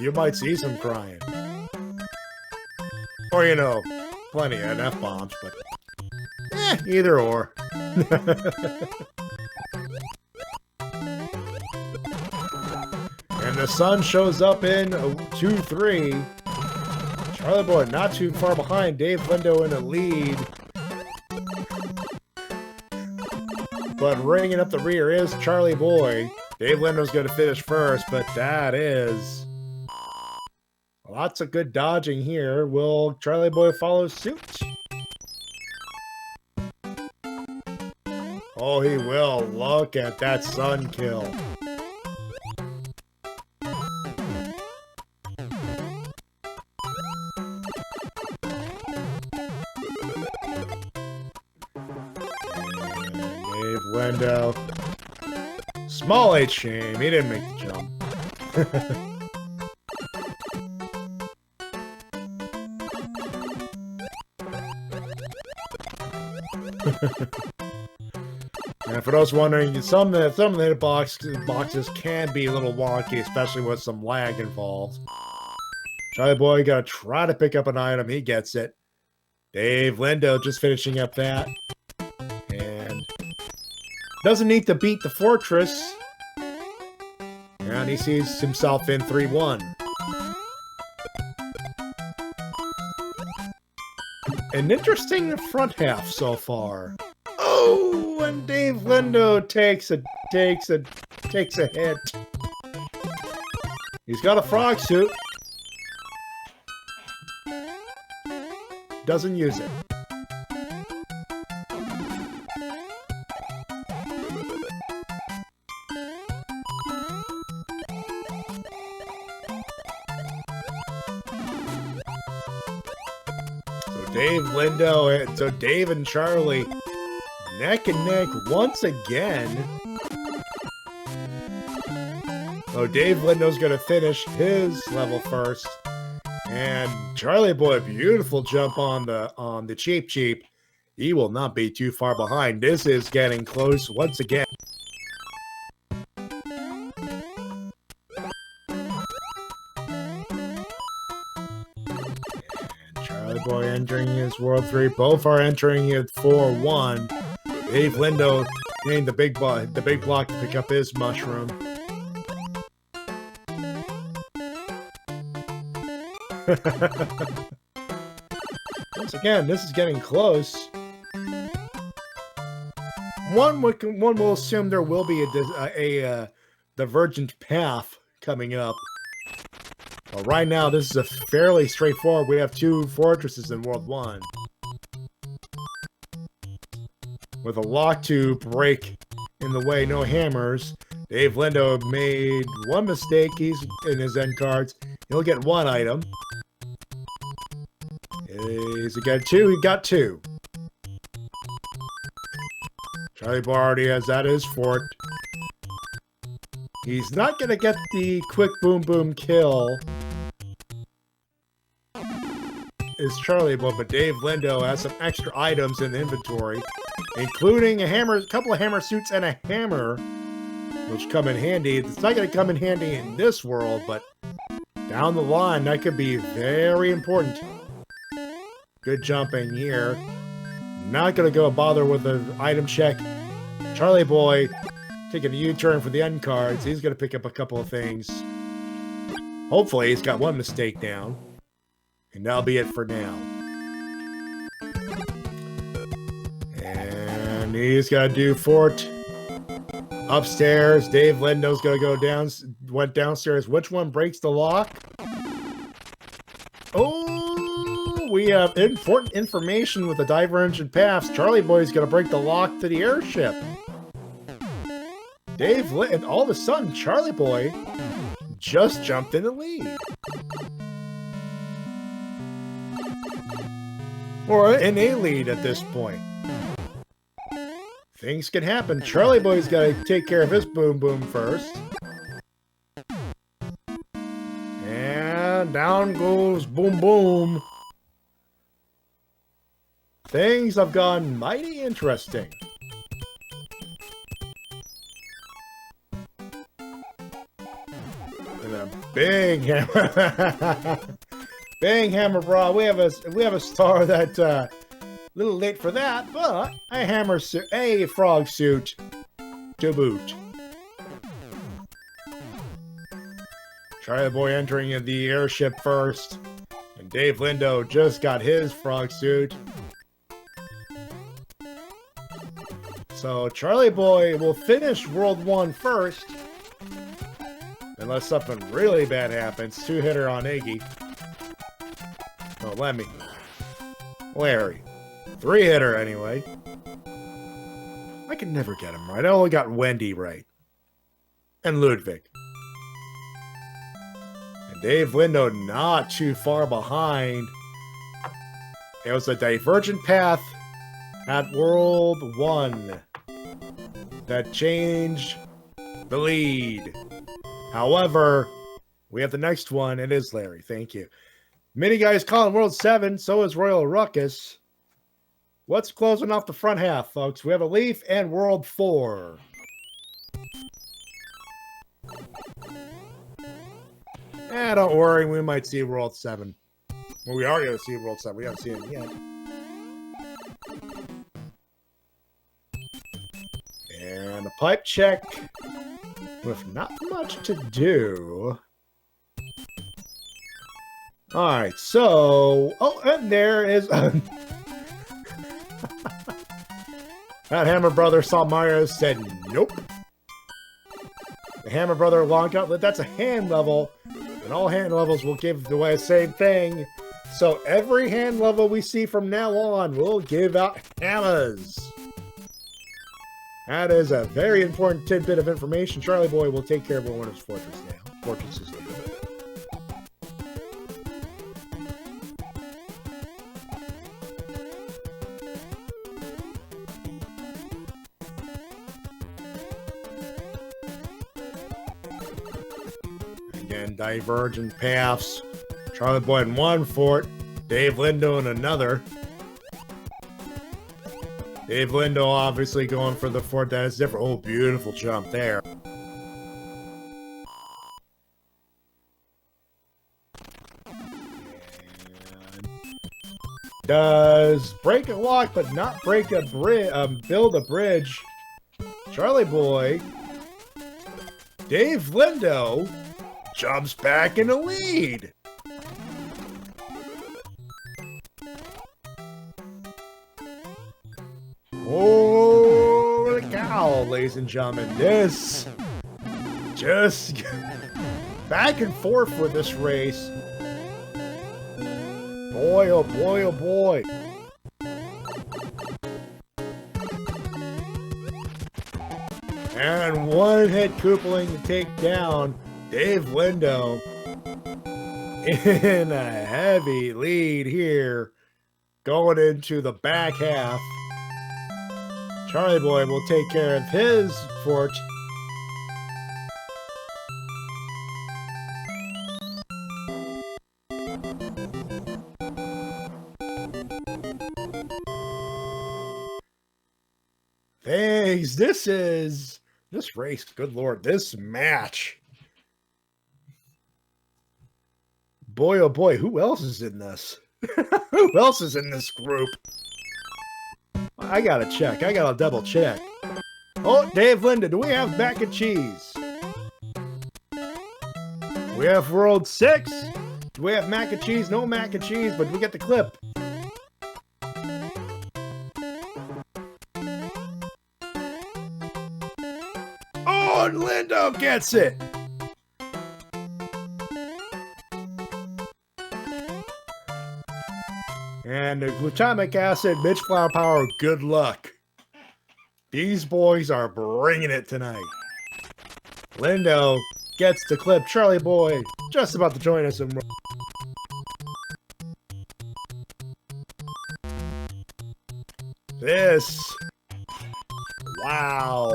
you might see some crying. Or, you know, plenty of F-bombs, but either or. And the sun shows up in 2-3. Charlieboy not too far behind. DaveLindo in the lead. But ringing up the rear is Charlieboy. DaveLindo's going to finish first, but that is lots of good dodging here. Will Charlieboy follow suit? Oh, he will. Look at that sun kill. DaveLindo. Small H shame. He didn't make the jump. And for those wondering, some of the boxes can be a little wonky, especially with some lag involved. Charlieboy gotta try to pick up an item. He gets it. DaveLindo just finishing up that. And doesn't need to beat the fortress. And he sees himself in 3-1. An interesting front half so far. Oh, and DaveLindo takes a hit. He's got a frog suit. Doesn't use it. DaveLindo, so Dave and Charlie neck and neck once again. Oh, DaveLindo's gonna finish his level first, and Charlieboy, beautiful jump on the cheap. He will not be too far behind. This is getting close once again. Boy entering his World 3. Both are entering it 4-1. DaveLindo getting the big block to pick up his mushroom. Once again, this is getting close. One will assume there will be a divergent path coming up. Well, right now, this is a fairly straightforward. We have 2 fortresses in World 1. With a lock to break in the way, no hammers. DaveLindo made one mistake. He's in his end cards. He'll get 1 item. He's got 2. He got 2. Charlieboy already has that his fort. He's not going to get the quick boom kill. Is Charlieboy, but DaveLindo has some extra items in the inventory, including a hammer, a couple of hammer suits, and a hammer which come in handy. It's not going to come in handy in this world, but down the line, that could be very important. Good jumping here. Not going to go bother with the item check. Charlieboy taking a U-turn for the end cards. He's going to pick up a couple of things. Hopefully, he's got one mistake down. And that'll be it for now. And he's got to do fort. Upstairs, DaveLindo's going to go down. Went downstairs. Which one breaks the lock? Oh, we have important information with the divergent paths. Charlieboy's going to break the lock to the airship. And all of a sudden, Charlieboy just jumped in the lead. Or in a lead at this point. Things can happen. Charlieboy's got to take care of his boom boom first. And down goes boom boom. Things have gone mighty interesting. And a big hammer. Big hammer, bro. We have a star that a little late for that, but a frog suit to boot. Charlieboy entering the airship first, and DaveLindo just got his frog suit. So Charlieboy will finish World 1 first, unless something really bad happens. 2-hitter on Iggy. Oh, let me. Larry. 3-hitter anyway. I can never get him right. I only got Wendy right. And Ludwig. And DaveLindo not too far behind. It was a divergent path at World 1 that changed the lead. However, we have the next one. It is Larry. Thank you. Mini Guy's calling World 7. So is Royal Ruckus. What's closing off the front half, folks? We have a Leaf and World 4. Don't worry. We might see World 7. Well, we are going to see World 7. We haven't seen it yet. And a pipe check with not much to do. Alright, so... Oh, and there is... that Hammer Brother saw Mario, said nope. The Hammer Brother long outlet, that's a hand level. And all hand levels will give away the same thing. So every hand level we see from now on will give out hammers. That is a very important tidbit of information. Charlieboy will take care of one of his fortresses now. Again, divergent paths. Charlieboy in one fort, DaveLindo in another. DaveLindo obviously going for the fort that is different. Oh, beautiful jump there. And does break a lock, but not break a bridge. Build a bridge. Charlieboy. DaveLindo jumps back in the lead. Holy cow, ladies and gentlemen. This just back and forth with this race. Boy, oh boy, oh boy. And one hit Koopaling to take down DaveLindo in a heavy lead here going into the back half. Charlieboy will take care of his fort. Thanks. This is This race, good lord, this match. Boy, oh boy, who else is in this? Who else is in this group? I gotta check. I gotta double check. Oh, DaveLindo, do we have mac and cheese? We have World 6. Do we have mac and cheese? No mac and cheese, but we get the clip. Oh, Lindo gets it. And the glutamic acid, Mitch Flower Power, good luck. These boys are bringing it tonight. Lindo gets the clip. Charlieboy just about to join us. This. Wow.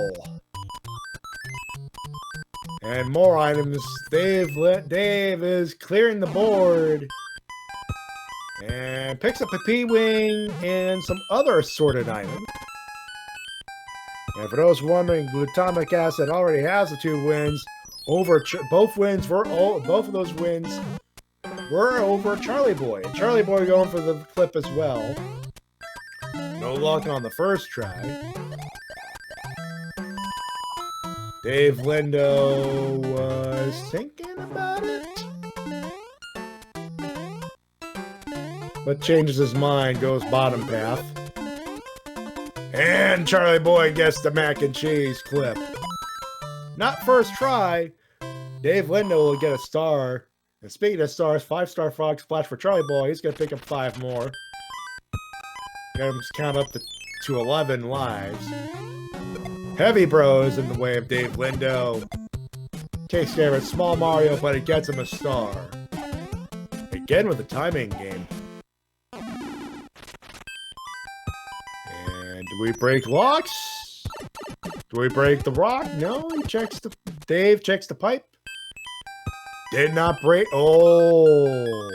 And more items. Dave is clearing the board. And picks up a P-Wing and some other assorted items. And for those wondering, glutamic acid already has the 2 wins. Both of those wins were over Charlieboy. And Charlieboy going for the clip as well. No luck on the first try. DaveLindo was thinking about it, but changes his mind, goes bottom path. And Charlieboy gets the mac and cheese clip. Not first try. DaveLindo will get a star. And speaking of stars, 5-star frog splash for Charlieboy. He's going to pick up 5 more. Get him to count up to 11 lives. Heavy Bros in the way of DaveLindo. Takes care of Small Mario, but it gets him a star. Again with the timing game. And do we break locks? Do we break the rock? No, he checks the... Dave checks the pipe. Did not break... Oh!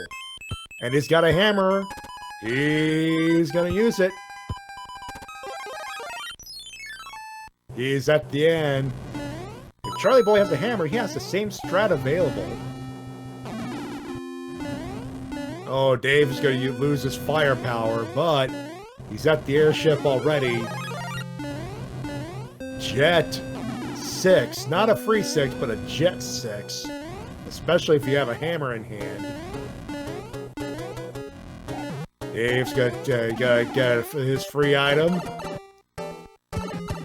And he's got a hammer. He's gonna use it. He's at the end. If Charlieboy has the hammer, he has the same strat available. Oh, Dave's going to lose his firepower, but he's at the airship already. Jet 6. Not a free 6, but a Jet 6. Especially if you have a hammer in hand. Dave's got to get his free item.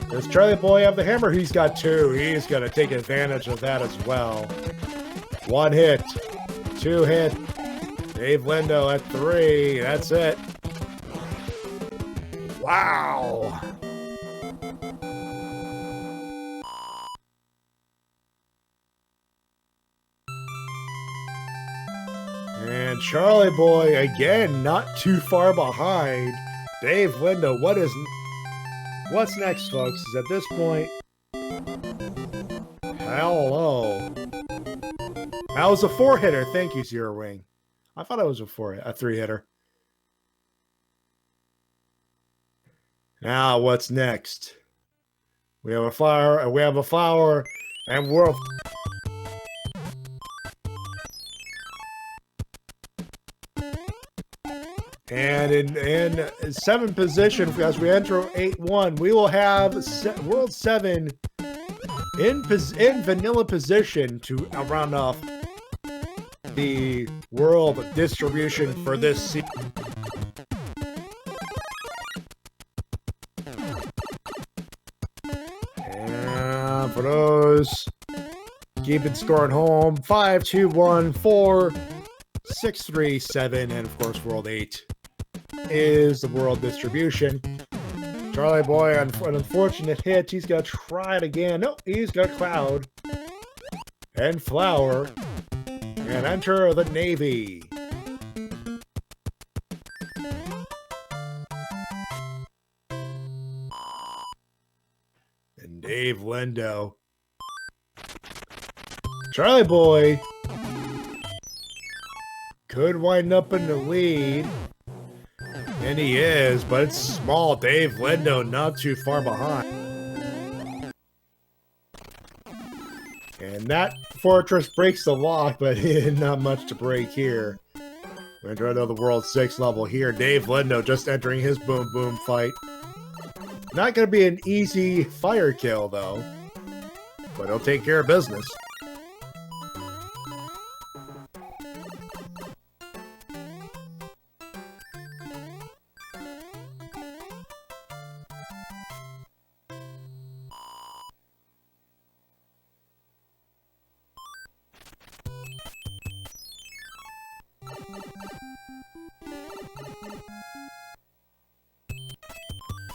Does Charlieboy have the hammer? He's got 2. He's going to take advantage of that as well. 1 hit. 2 hit. DaveLindo at 3. That's it. Wow. And Charlieboy, again, not too far behind. DaveLindo, what's next, folks? Is at this point... Hello. That was a 4-hitter. Thank you, Zero Wing. I thought it was a 3-hitter. Now, what's next? We have a flower, and we're... And in 7th position, as we enter 8-1, we will have World 7 in vanilla position to round off the world distribution for this season. And for those keeping score at home, 5, 2, 1, 4, 6, 3, 7, and of course World 8 is the world distribution. Charlieboy, an unfortunate hit. He's gonna try it again. No, he's got Cloud and Flower and enter the Navy. And DaveLindo. Charlieboy could wind up in the lead. And he is, but it's small. DaveLindo not too far behind. And that fortress breaks the lock, but not much to break here. We're going to the World 6 level here. DaveLindo just entering his boom boom fight. Not going to be an easy fire kill, though. But he'll take care of business.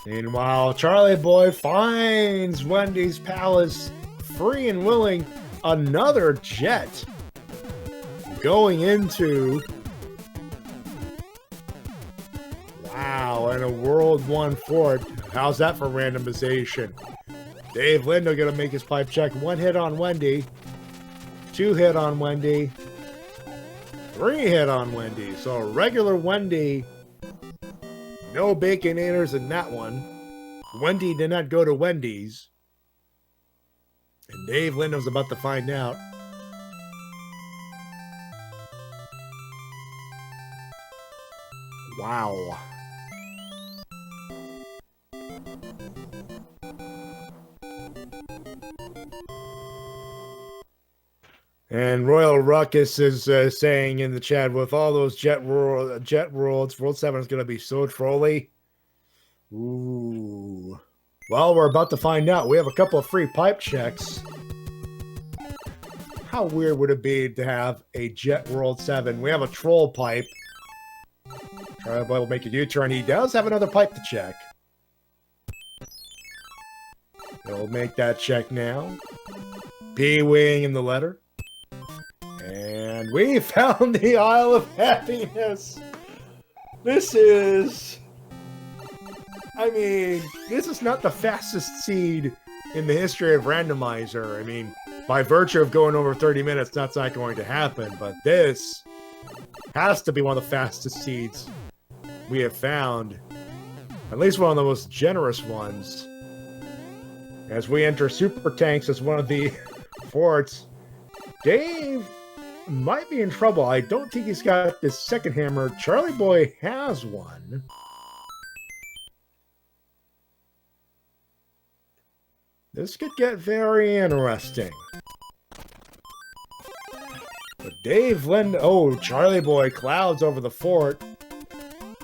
Meanwhile, Charlieboy finds Wendy's Palace free and willing. Another jet going into... Wow, and a World 1 fort. How's that for randomization? DaveLindo gonna make his pipe check. 1 hit on Wendy. 2 hit on Wendy. 3 hit on Wendy. So a regular Wendy... No Baconators in that one. Wendy did not go to Wendy's. And DaveLindo's about to find out. Wow. And Royal Ruckus is saying in the chat, with all those jet worlds, World 7 is going to be so trolly. Ooh. Well, we're about to find out. We have a couple of free pipe checks. How weird would it be to have a Jet World 7? We have a troll pipe. Charlieboy will make a U-turn. He does have another pipe to check. He'll make that check now. P-Wing in the letter. And we found the Isle of Happiness. This is... I mean, this is not the fastest seed in the history of Randomizer. I mean, by virtue of going over 30 minutes, that's not going to happen. But this has to be one of the fastest seeds we have found. At least one of the most generous ones. As we enter Super Tanks as one of the forts, Dave might be in trouble. I don't think he's got this second hammer. Charlieboy has one. This could get very interesting. But DaveLindo... Oh, Charlieboy clouds over the fort.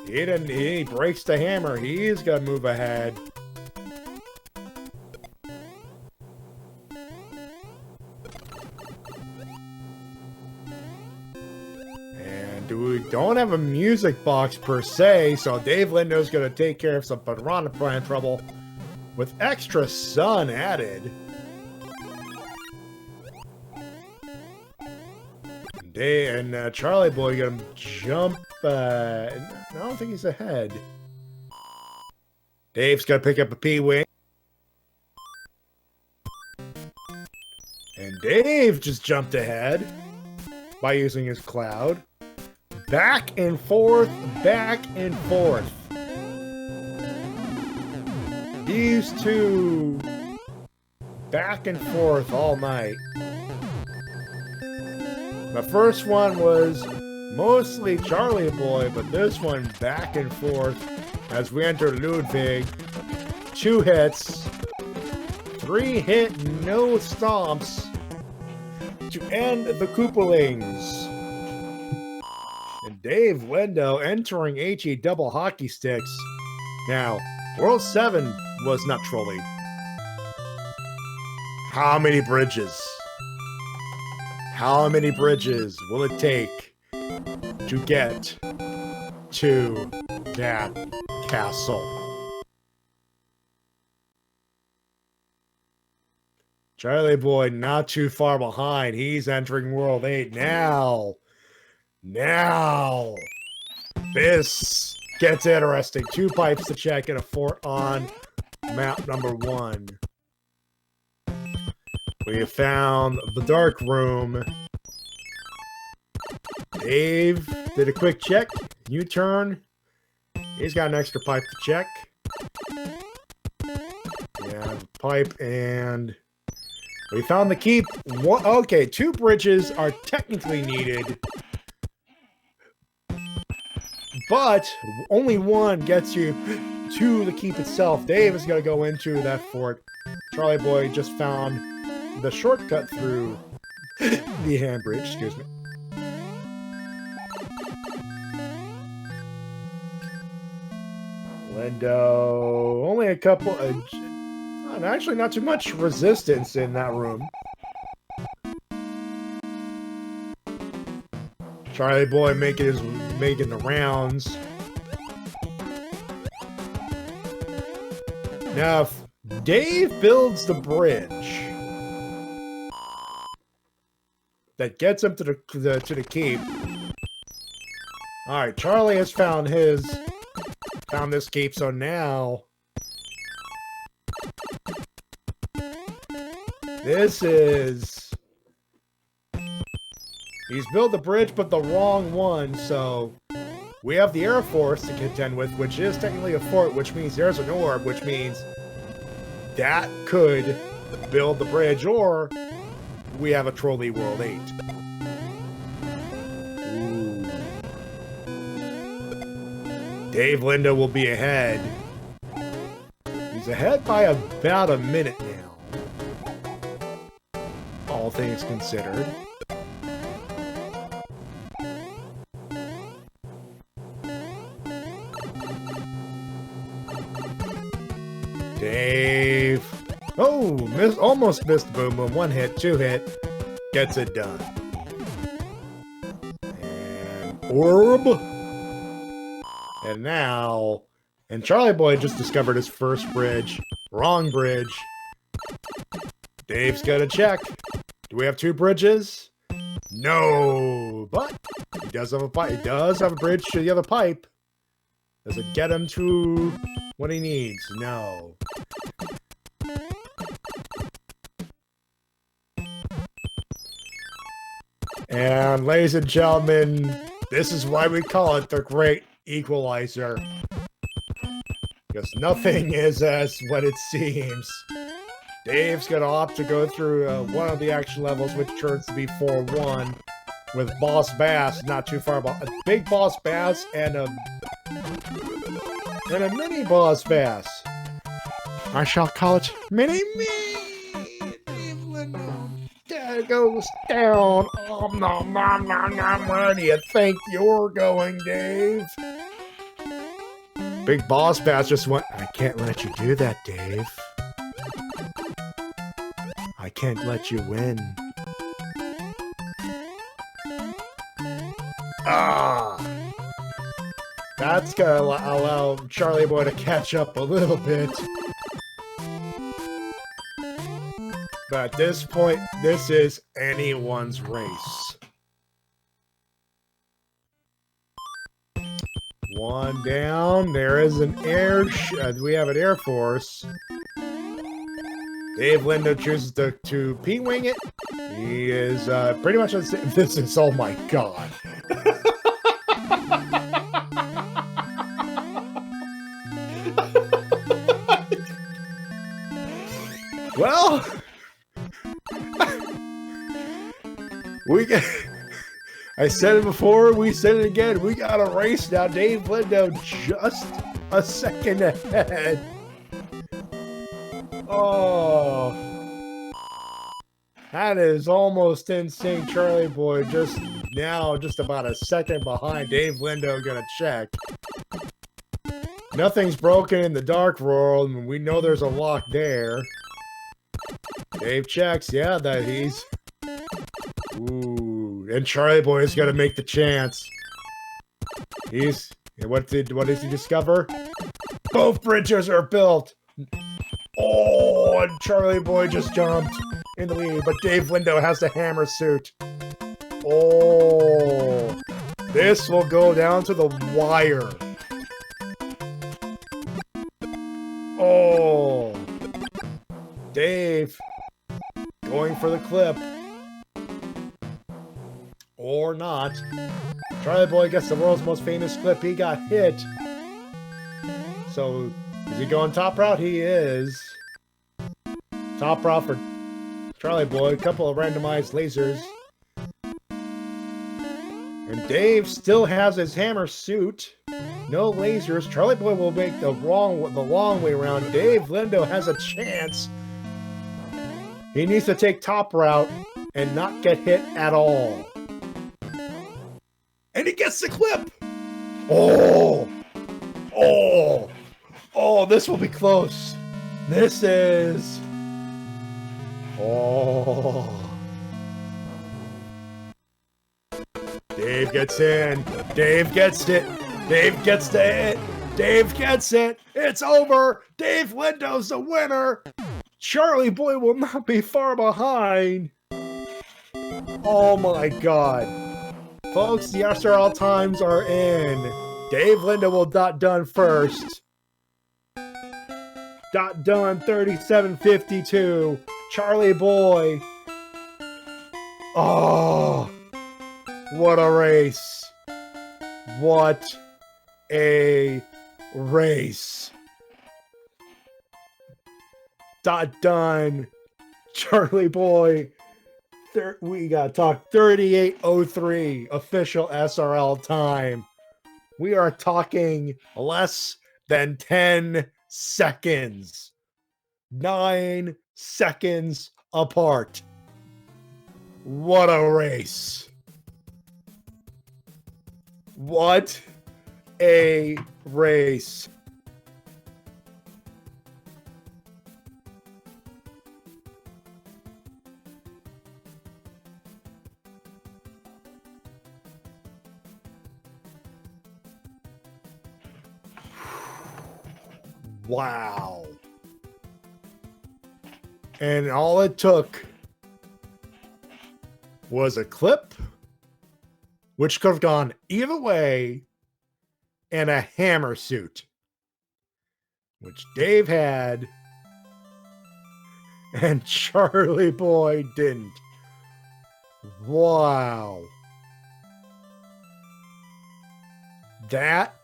He breaks the hammer. He's got to move ahead. We don't have a music box per se, so DaveLindo's going to take care of some Piranha Plant trouble with extra sun added. And Charlieboy going to jump. I don't think he's ahead. Dave's going to pick up a P-Wing. And Dave just jumped ahead by using his cloud. Back and forth, back and forth. These two back and forth all night. The first one was mostly Charlieboy, but this one back and forth as we enter Ludwig. 2 hits, 3 hit, no stomps to end the Koopalings. And DaveLindo entering HE double hockey sticks. Now, World 7 was not trolling. How many bridges? How many bridges will it take to get to that castle? Charlieboy not too far behind. He's entering World 8 now. Now, this gets interesting. 2 pipes to check and a fort on map number 1. We have found the dark room. Dave did a quick check. U-turn. He's got an extra pipe to check. Yeah, pipe and We found the keep. Okay, 2 bridges are technically needed. But only one gets you to the keep itself. Dave is going to go into that fort. Charlieboy just found the shortcut through the hand bridge. Excuse me. Lindo, only a couple. Actually, not too much resistance in that room. Charlieboy making the rounds. Now, if Dave builds the bridge that gets him to the keep. All right, Charlie has found this keep, so now this is. He's built the bridge, but the wrong one, so we have the Air Force to contend with, which is technically a fort, which means there's an orb, which means that could build the bridge, or we have a Trolley World 8. Ooh. DaveLindo will be ahead. He's ahead by about a minute now, all things considered. Dave. Oh, almost missed Boom Boom. 1 hit, 2 hit. Gets it done. And orb. And now. And Charlieboy just discovered his first bridge. Wrong bridge. Dave's got to check. Do we have 2 bridges? No. But he does have a pipe. He does have a bridge to the other pipe. Does it get him to what he needs? No. And ladies and gentlemen, this is why we call it the Great Equalizer. Because nothing is as what it seems. Dave's going to opt to go through one of the action levels, which turns to be 4-1, with Boss Bass not too far behind. A big Boss Bass and a mini Boss Bass. I shall call it Mini-Me! There goes down. Nom, nom, nom, nom. Where do you think you're going, Dave? Big Boss Bass just went, I can't let you do that, Dave. I can't let you win. Ah! That's gonna allow Charlieboy to catch up a little bit. But at this point, this is anyone's race. 1 down. There is an we have an Air Force. DaveLindo chooses to P-wing it. He is pretty much. This is, oh my god. Well, I said it before, we said it again. We got a race now. DaveLindo just a second ahead. Oh, that is almost insane. Charlieboy just about a second behind. DaveLindo gonna check. Nothing's broken in the dark world, and we know there's a lock there. Dave checks, yeah, that he's. Ooh, and Charlieboy is gonna make the chance. What does he discover? Both bridges are built. Oh, and Charlieboy just jumped in the lead, but DaveLindo has the hammer suit. Oh, this will go down to the wire. Oh, Dave going for the clip. Or not. Charlieboy gets the world's most famous clip. He got hit. So, is he going top route? He is. Top route for Charlieboy, a couple of randomized lasers. And Dave still has his hammer suit. No lasers. Charlieboy will make the long way around. DaveLindo has a chance. He needs to take top route and not get hit at all. And he gets the clip. Oh, this will be close. This is... Oh. Dave gets in. Dave gets it. Dave gets the hit. Dave gets it. It's over. DaveLindo's the winner. Charlieboy will not be far behind. Oh my god. Folks, the SRL times are in. DaveLindo will dot done first. Dot done 37:52. Charlieboy. Oh. What a race. What a race. Dot done. Charlieboy. We gotta talk 38:03 official SRL time. We are talking less than 10 seconds. 9 seconds apart. What a race. What a race. Wow. And all it took was a clip, which could have gone either way, and a hammer suit, which Dave had, and Charlieboy didn't. Wow. That...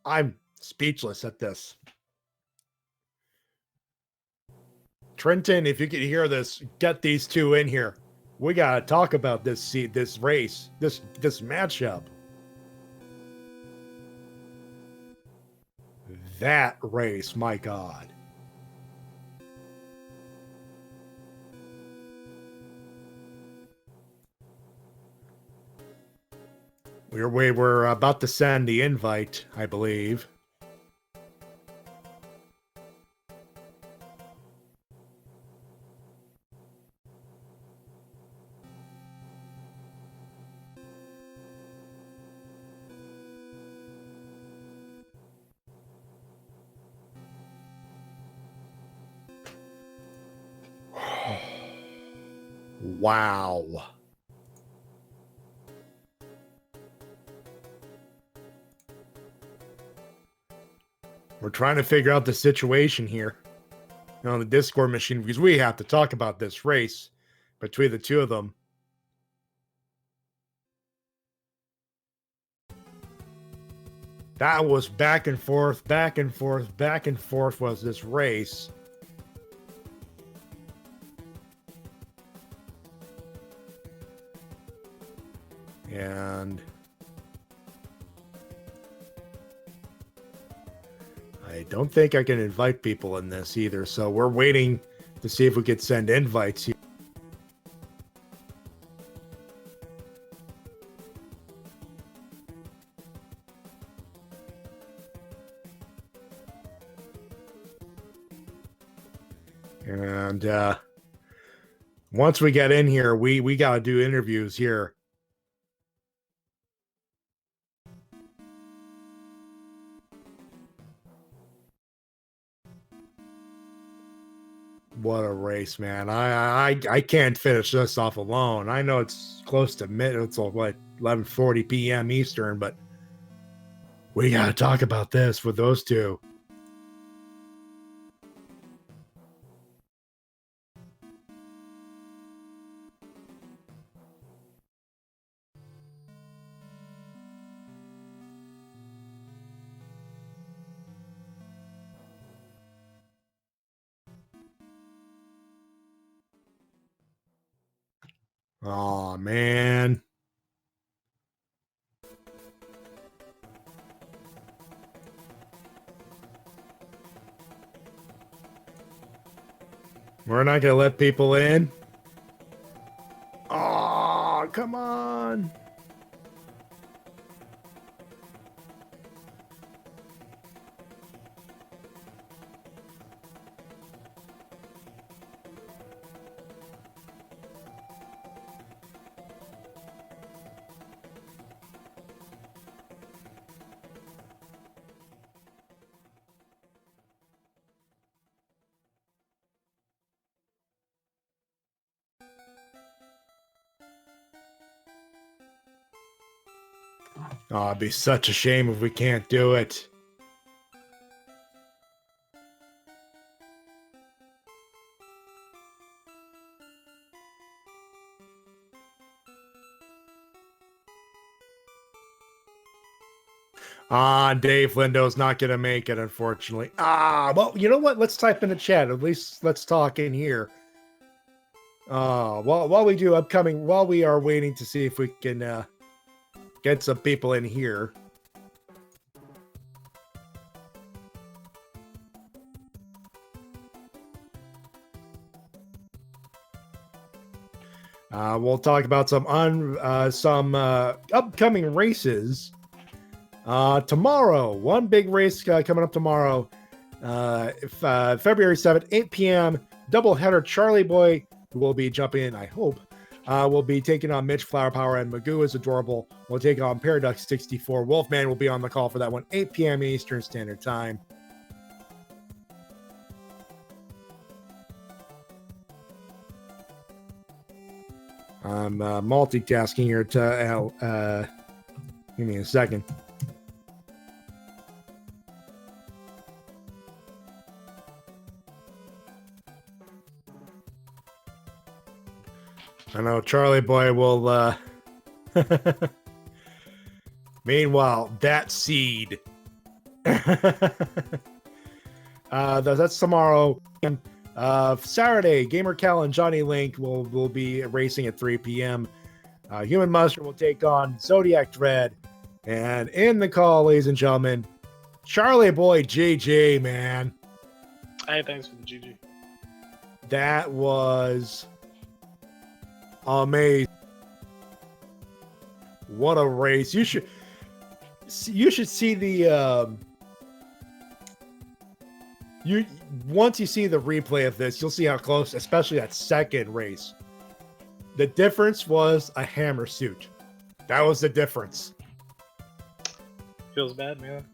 I'm speechless at this. Trenton, if you can hear this, get these two in here. We gotta talk about this race, this matchup. That race, my God. We're about to send the invite, I believe. Wow. We're trying to figure out the situation here on the Discord machine because we have to talk about this race between the two of them. That was back and forth, back and forth, back and forth was this race. And I don't think I can invite people in this either, so we're waiting to see if we could send invites here. And once we get in here, we got to do interviews here. What a race, man. I can't finish this off alone. I know it's close to midnight. It's like 11:40 p.m. Eastern, but we got to talk about this with those two. Oh man. We're not gonna let people in. Oh, come on. Oh, it'd be such a shame if we can't do it. DaveLindo's not going to make it, unfortunately. Well, you know what? Let's type in the chat. At least let's talk in here. While we do upcoming, while we are waiting to see if we can get some people in here. We'll talk about some upcoming races. Tomorrow, one big race coming up tomorrow. February 7th, 8 p.m. Doubleheader. Charlieboy, who will be jumping in, I hope, will be taking on Mitch Flower Power, and Magoo is adorable. We'll take on Paradox 64. Wolfman will be on the call for that one, 8 p.m. Eastern Standard Time. I'm multitasking here to give me a second. I know Charlieboy will meanwhile, that seed. That's tomorrow. Saturday, Gamer Cal and Johnny Link will be racing at 3 p.m. Human Mustard will take on Zodiac Dread. And in the call, ladies and gentlemen, Charlieboy GG, man. Hey, thanks for the GG. That was amazing. What a race. You should see the once you see the replay of this, you'll see how close, especially that second race. The difference was a hammer suit. That was the difference. Feels bad, man.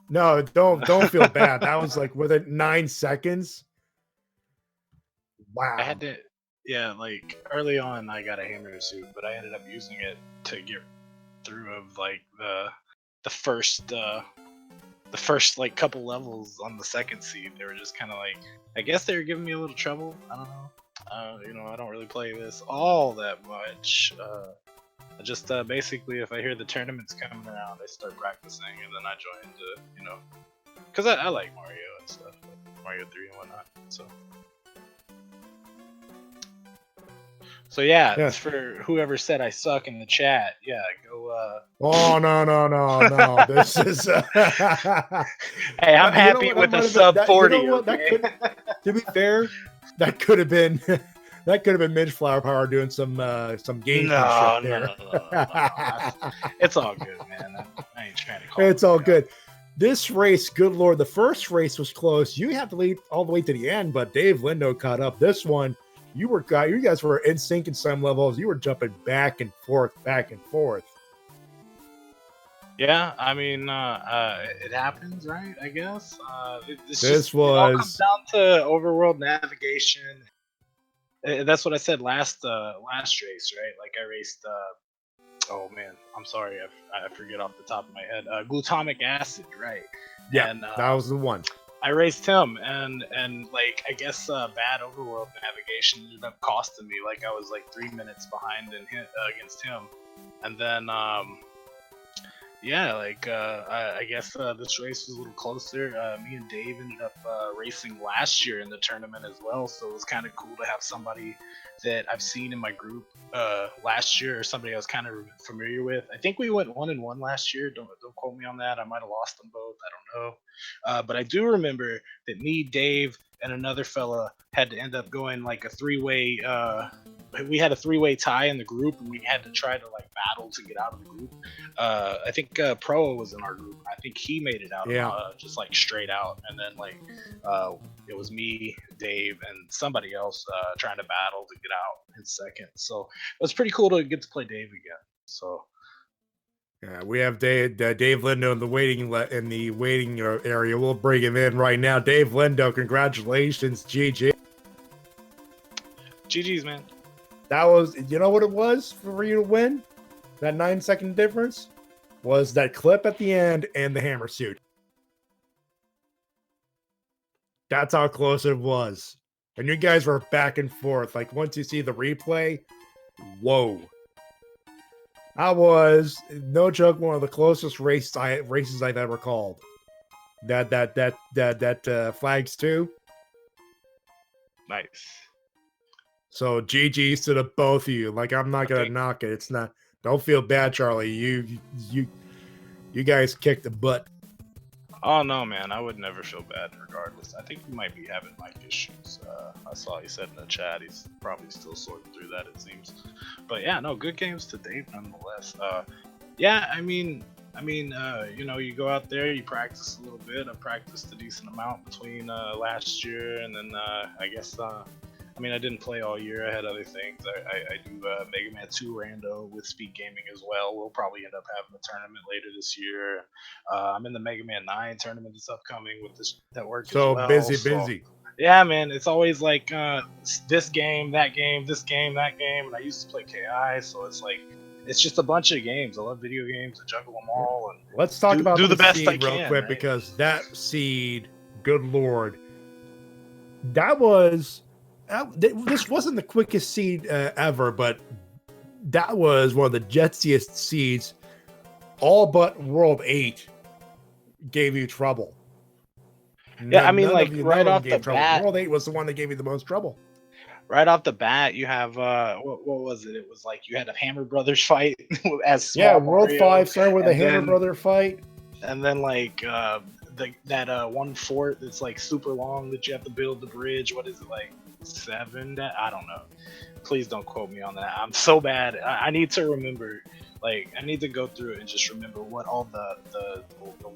No, don't feel bad. That was like within 9 seconds. Wow. I had to, yeah, like early on I got a hammer suit, but I ended up using it to get through of like the first like couple levels on the second seed. They were just kind of like, I guess they were giving me a little trouble. I don't know. You know, I don't really play this all that much. I just basically, if I hear the tournaments coming around, I start practicing, and then I join to, you know, because I like Mario and stuff, like Mario 3 and whatnot. So yeah, for whoever said I suck in the chat, yeah, go. Oh no! This is. Hey, I'm happy with the sub 40. You know what? Okay? To be fair, that could have been Mitch Flower Power doing some gamesmanship there. No. It's all good, man. I ain't trying to call it's all good. This race, good lord, the first race was close. You have to lead all the way to the end, but DaveLindo caught up. This one, you guys were in sync in some levels. You were jumping back and forth. Yeah, I mean, it happens, right? I guess. It all comes down to overworld navigation. That's what I said last race, right? Like I raced. Oh man, I'm sorry, I forget off the top of my head. Glutamic acid, right? Yeah, and, that was the one. I raced him, and like I guess bad overworld navigation ended up costing me. Like I was like 3 minutes behind against him, and then Yeah, like I guess this race was a little closer. Me and Dave ended up racing last year in the tournament as well, so it was kind of cool to have somebody that I've seen in my group last year, or somebody I was kind of familiar with. I think we went 1-1 last year. Don't quote me on that. I might have lost them both. I don't know, but I do remember that me, Dave, and another fella had to end up going like a three-way. We had a three-way tie in the group, and we had to try to like battle to get out of the group. I think Pro was in our group. I think he made it out, just like straight out, and then like it was me, Dave, and somebody else trying to battle to get out in second. So it was pretty cool to get to play Dave again. So yeah, we have DaveLindo in the waiting area. We'll bring him in right now. DaveLindo, congratulations, GG. GG's, man. That was, you know what it was for you to win? That 9-second difference was that clip at the end and the hammer suit. That's how close it was. And you guys were back and forth. Like, once you see the replay, whoa. That was, no joke, one of the closest races I've ever called. That flags too. Nice. So GG's to the both of you. Like, I'm not gonna knock it. It's not. Don't feel bad, Charlie. You guys kicked the butt. Oh no, man! I would never feel bad, regardless. I think we might be having mic issues. I saw he said in the chat he's probably still sorting through that. It seems, but yeah, no, good games to Dave nonetheless. Yeah, I mean, you know, you go out there, you practice a little bit. I practiced a decent amount between last year and then I guess. I mean, I didn't play all year. I had other things. I do Mega Man 2 Rando with SpeedGaming as well. We'll probably end up having a tournament later this year. I'm in the Mega Man 9 tournament that's upcoming with this network as well. Busy. Yeah, man. It's always like this game, that game, this game, that game. And I used to play KI, so it's like it's just a bunch of games. I love video games. I juggle them all. And let's talk about the best seed I can, real quick, right? because that seed, good lord, that was. This wasn't the quickest seed ever, but that was one of the jetsiest seeds. All but World 8 gave you trouble. Yeah, I mean, like right off the bat, World 8 was the one that gave you the most trouble. Right off the bat, you have what was it? It was like you had a Hammer Brothers fight as small World Mario, 5 started with a Hammer Brother fight, and then like that one fort that's like super long that you have to build the bridge. What is it, like 7? I don't know. Please don't quote me on that. I'm so bad. I need to remember. Like, I need to go through it and just remember what all the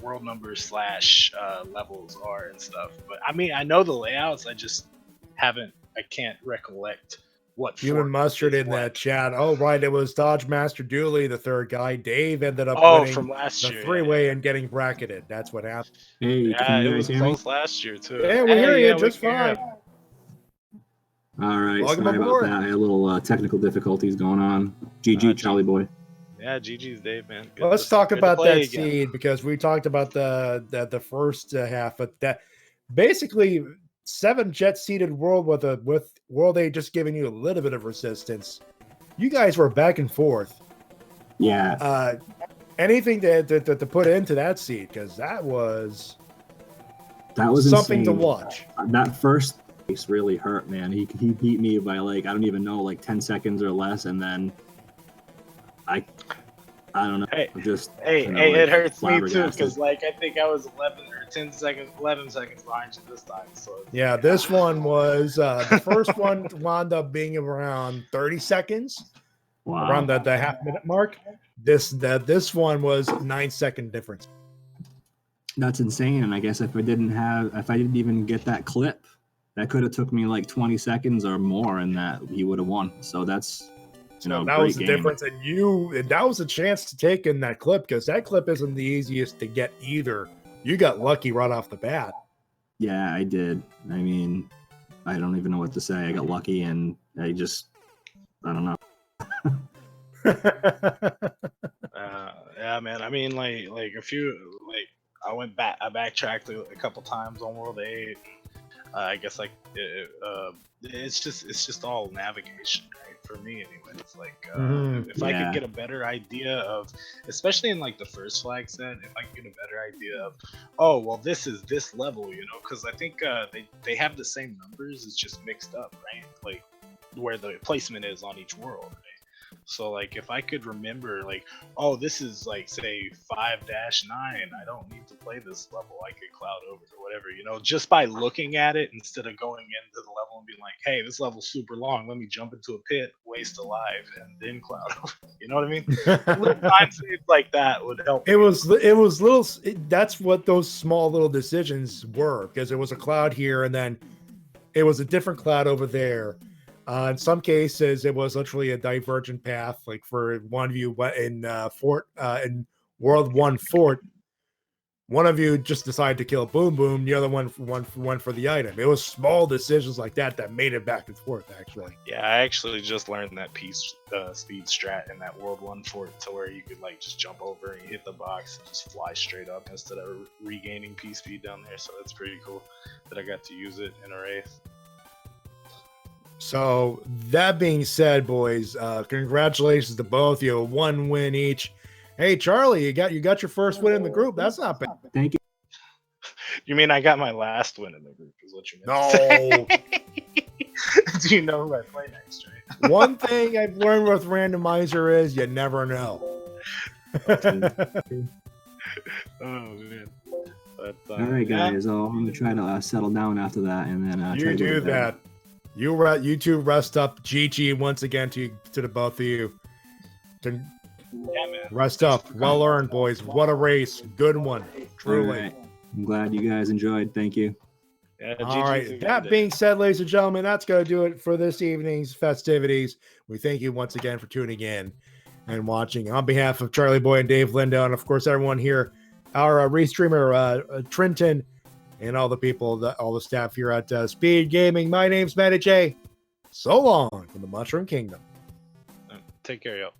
world numbers / levels are and stuff. But I mean, I know the layouts. I just haven't. I can't recollect what. Human Mustard in that chat. Oh, right. It was Dodge Master Dooley, the third guy. Dave ended up winning from last year, the three-way and getting bracketed. That's what happened. Hey, yeah, it was close last year too. Yeah, we hear you just fine. All right, Welcome sorry aboard. about that. I had a little technical difficulties going on. GG, Charlieboy. Yeah, GG's Dave, man. Well, let's talk about that seed, because we talked about the first half, but that basically 7 jet seeded world with World 8 just giving you a little bit of resistance. You guys were back and forth. Yeah. Anything to put into that seed, because that was something insane to watch. That first race really hurt, man. He beat me by like, I don't even know, like 10 seconds or less, and then I don't know. Hey, just it hurts me too, because like I think I was 11 seconds behind you this time. So yeah, this one was the first one wound up being around 30 seconds, around the half-minute mark. This one was 9-second difference. That's insane. And I guess if I didn't even get that clip, that could have took me like 20 seconds or more, and that he would have won. So that's. That was the difference, and that was a chance to take in that clip, because that clip isn't the easiest to get either. You got lucky right off the bat. Yeah, I did. I mean, I don't even know what to say. I got lucky, and I don't know. Yeah, man. I mean, like I backtracked a couple times on World 8. I guess like it's just all navigation, right? For me, anyway. It's like if I could get a better idea of, especially in like the first flag set, if I could get a better idea of, oh well, this is this level, you know, because I think they have the same numbers, it's just mixed up, right? Like where the placement is on each world, right? So like if I could remember like, oh, this is like say 5-9, I don't need to play this level, I could cloud over or whatever, you know, just by looking at it instead of going into the level and being like, hey, this level's super long, let me jump into a pit, waste a life, and then cloud over. You know what I mean? Little time saves like that would help. It was little. That's what those small little decisions were, because it was a cloud here and then it was a different cloud over there. In some cases, it was literally a divergent path. Like for one of you in in World 1 Fort, one of you just decided to kill Boom Boom, the other one went for the item. It was small decisions like that made it back and forth, actually. Yeah, I actually just learned that speed strat in that World 1 Fort, to where you could like just jump over and hit the box and just fly straight up instead of regaining P speed down there. So that's pretty cool that I got to use it in a race. So that being said, boys, congratulations to both of you. 1 win each. Hey, Charlie, you got your first win in the group. That's not bad. Thank you. You mean I got my last win in the group is what you meant? No. Do you know who I play next, right? One thing I've learned with Randomizer is you never know. Oh, man. But, all right, guys. I'm going to try to settle down after that, and then you try to do that. You two rest up. GG once again to the both of you. Yeah, man. Rest up. Well earned, boys. What a race. Good one. Truly. Right. I'm glad you guys enjoyed. Thank you. Yeah, all right. That being said, ladies and gentlemen, that's going to do it for this evening's festivities. We thank you once again for tuning in and watching. On behalf of Charlieboy and DaveLindo, and of course everyone here, our restreamer Trenton, and all the people, all the staff here at SpeedGaming, my name's Matty J. So long from the Mushroom Kingdom. Take care, y'all.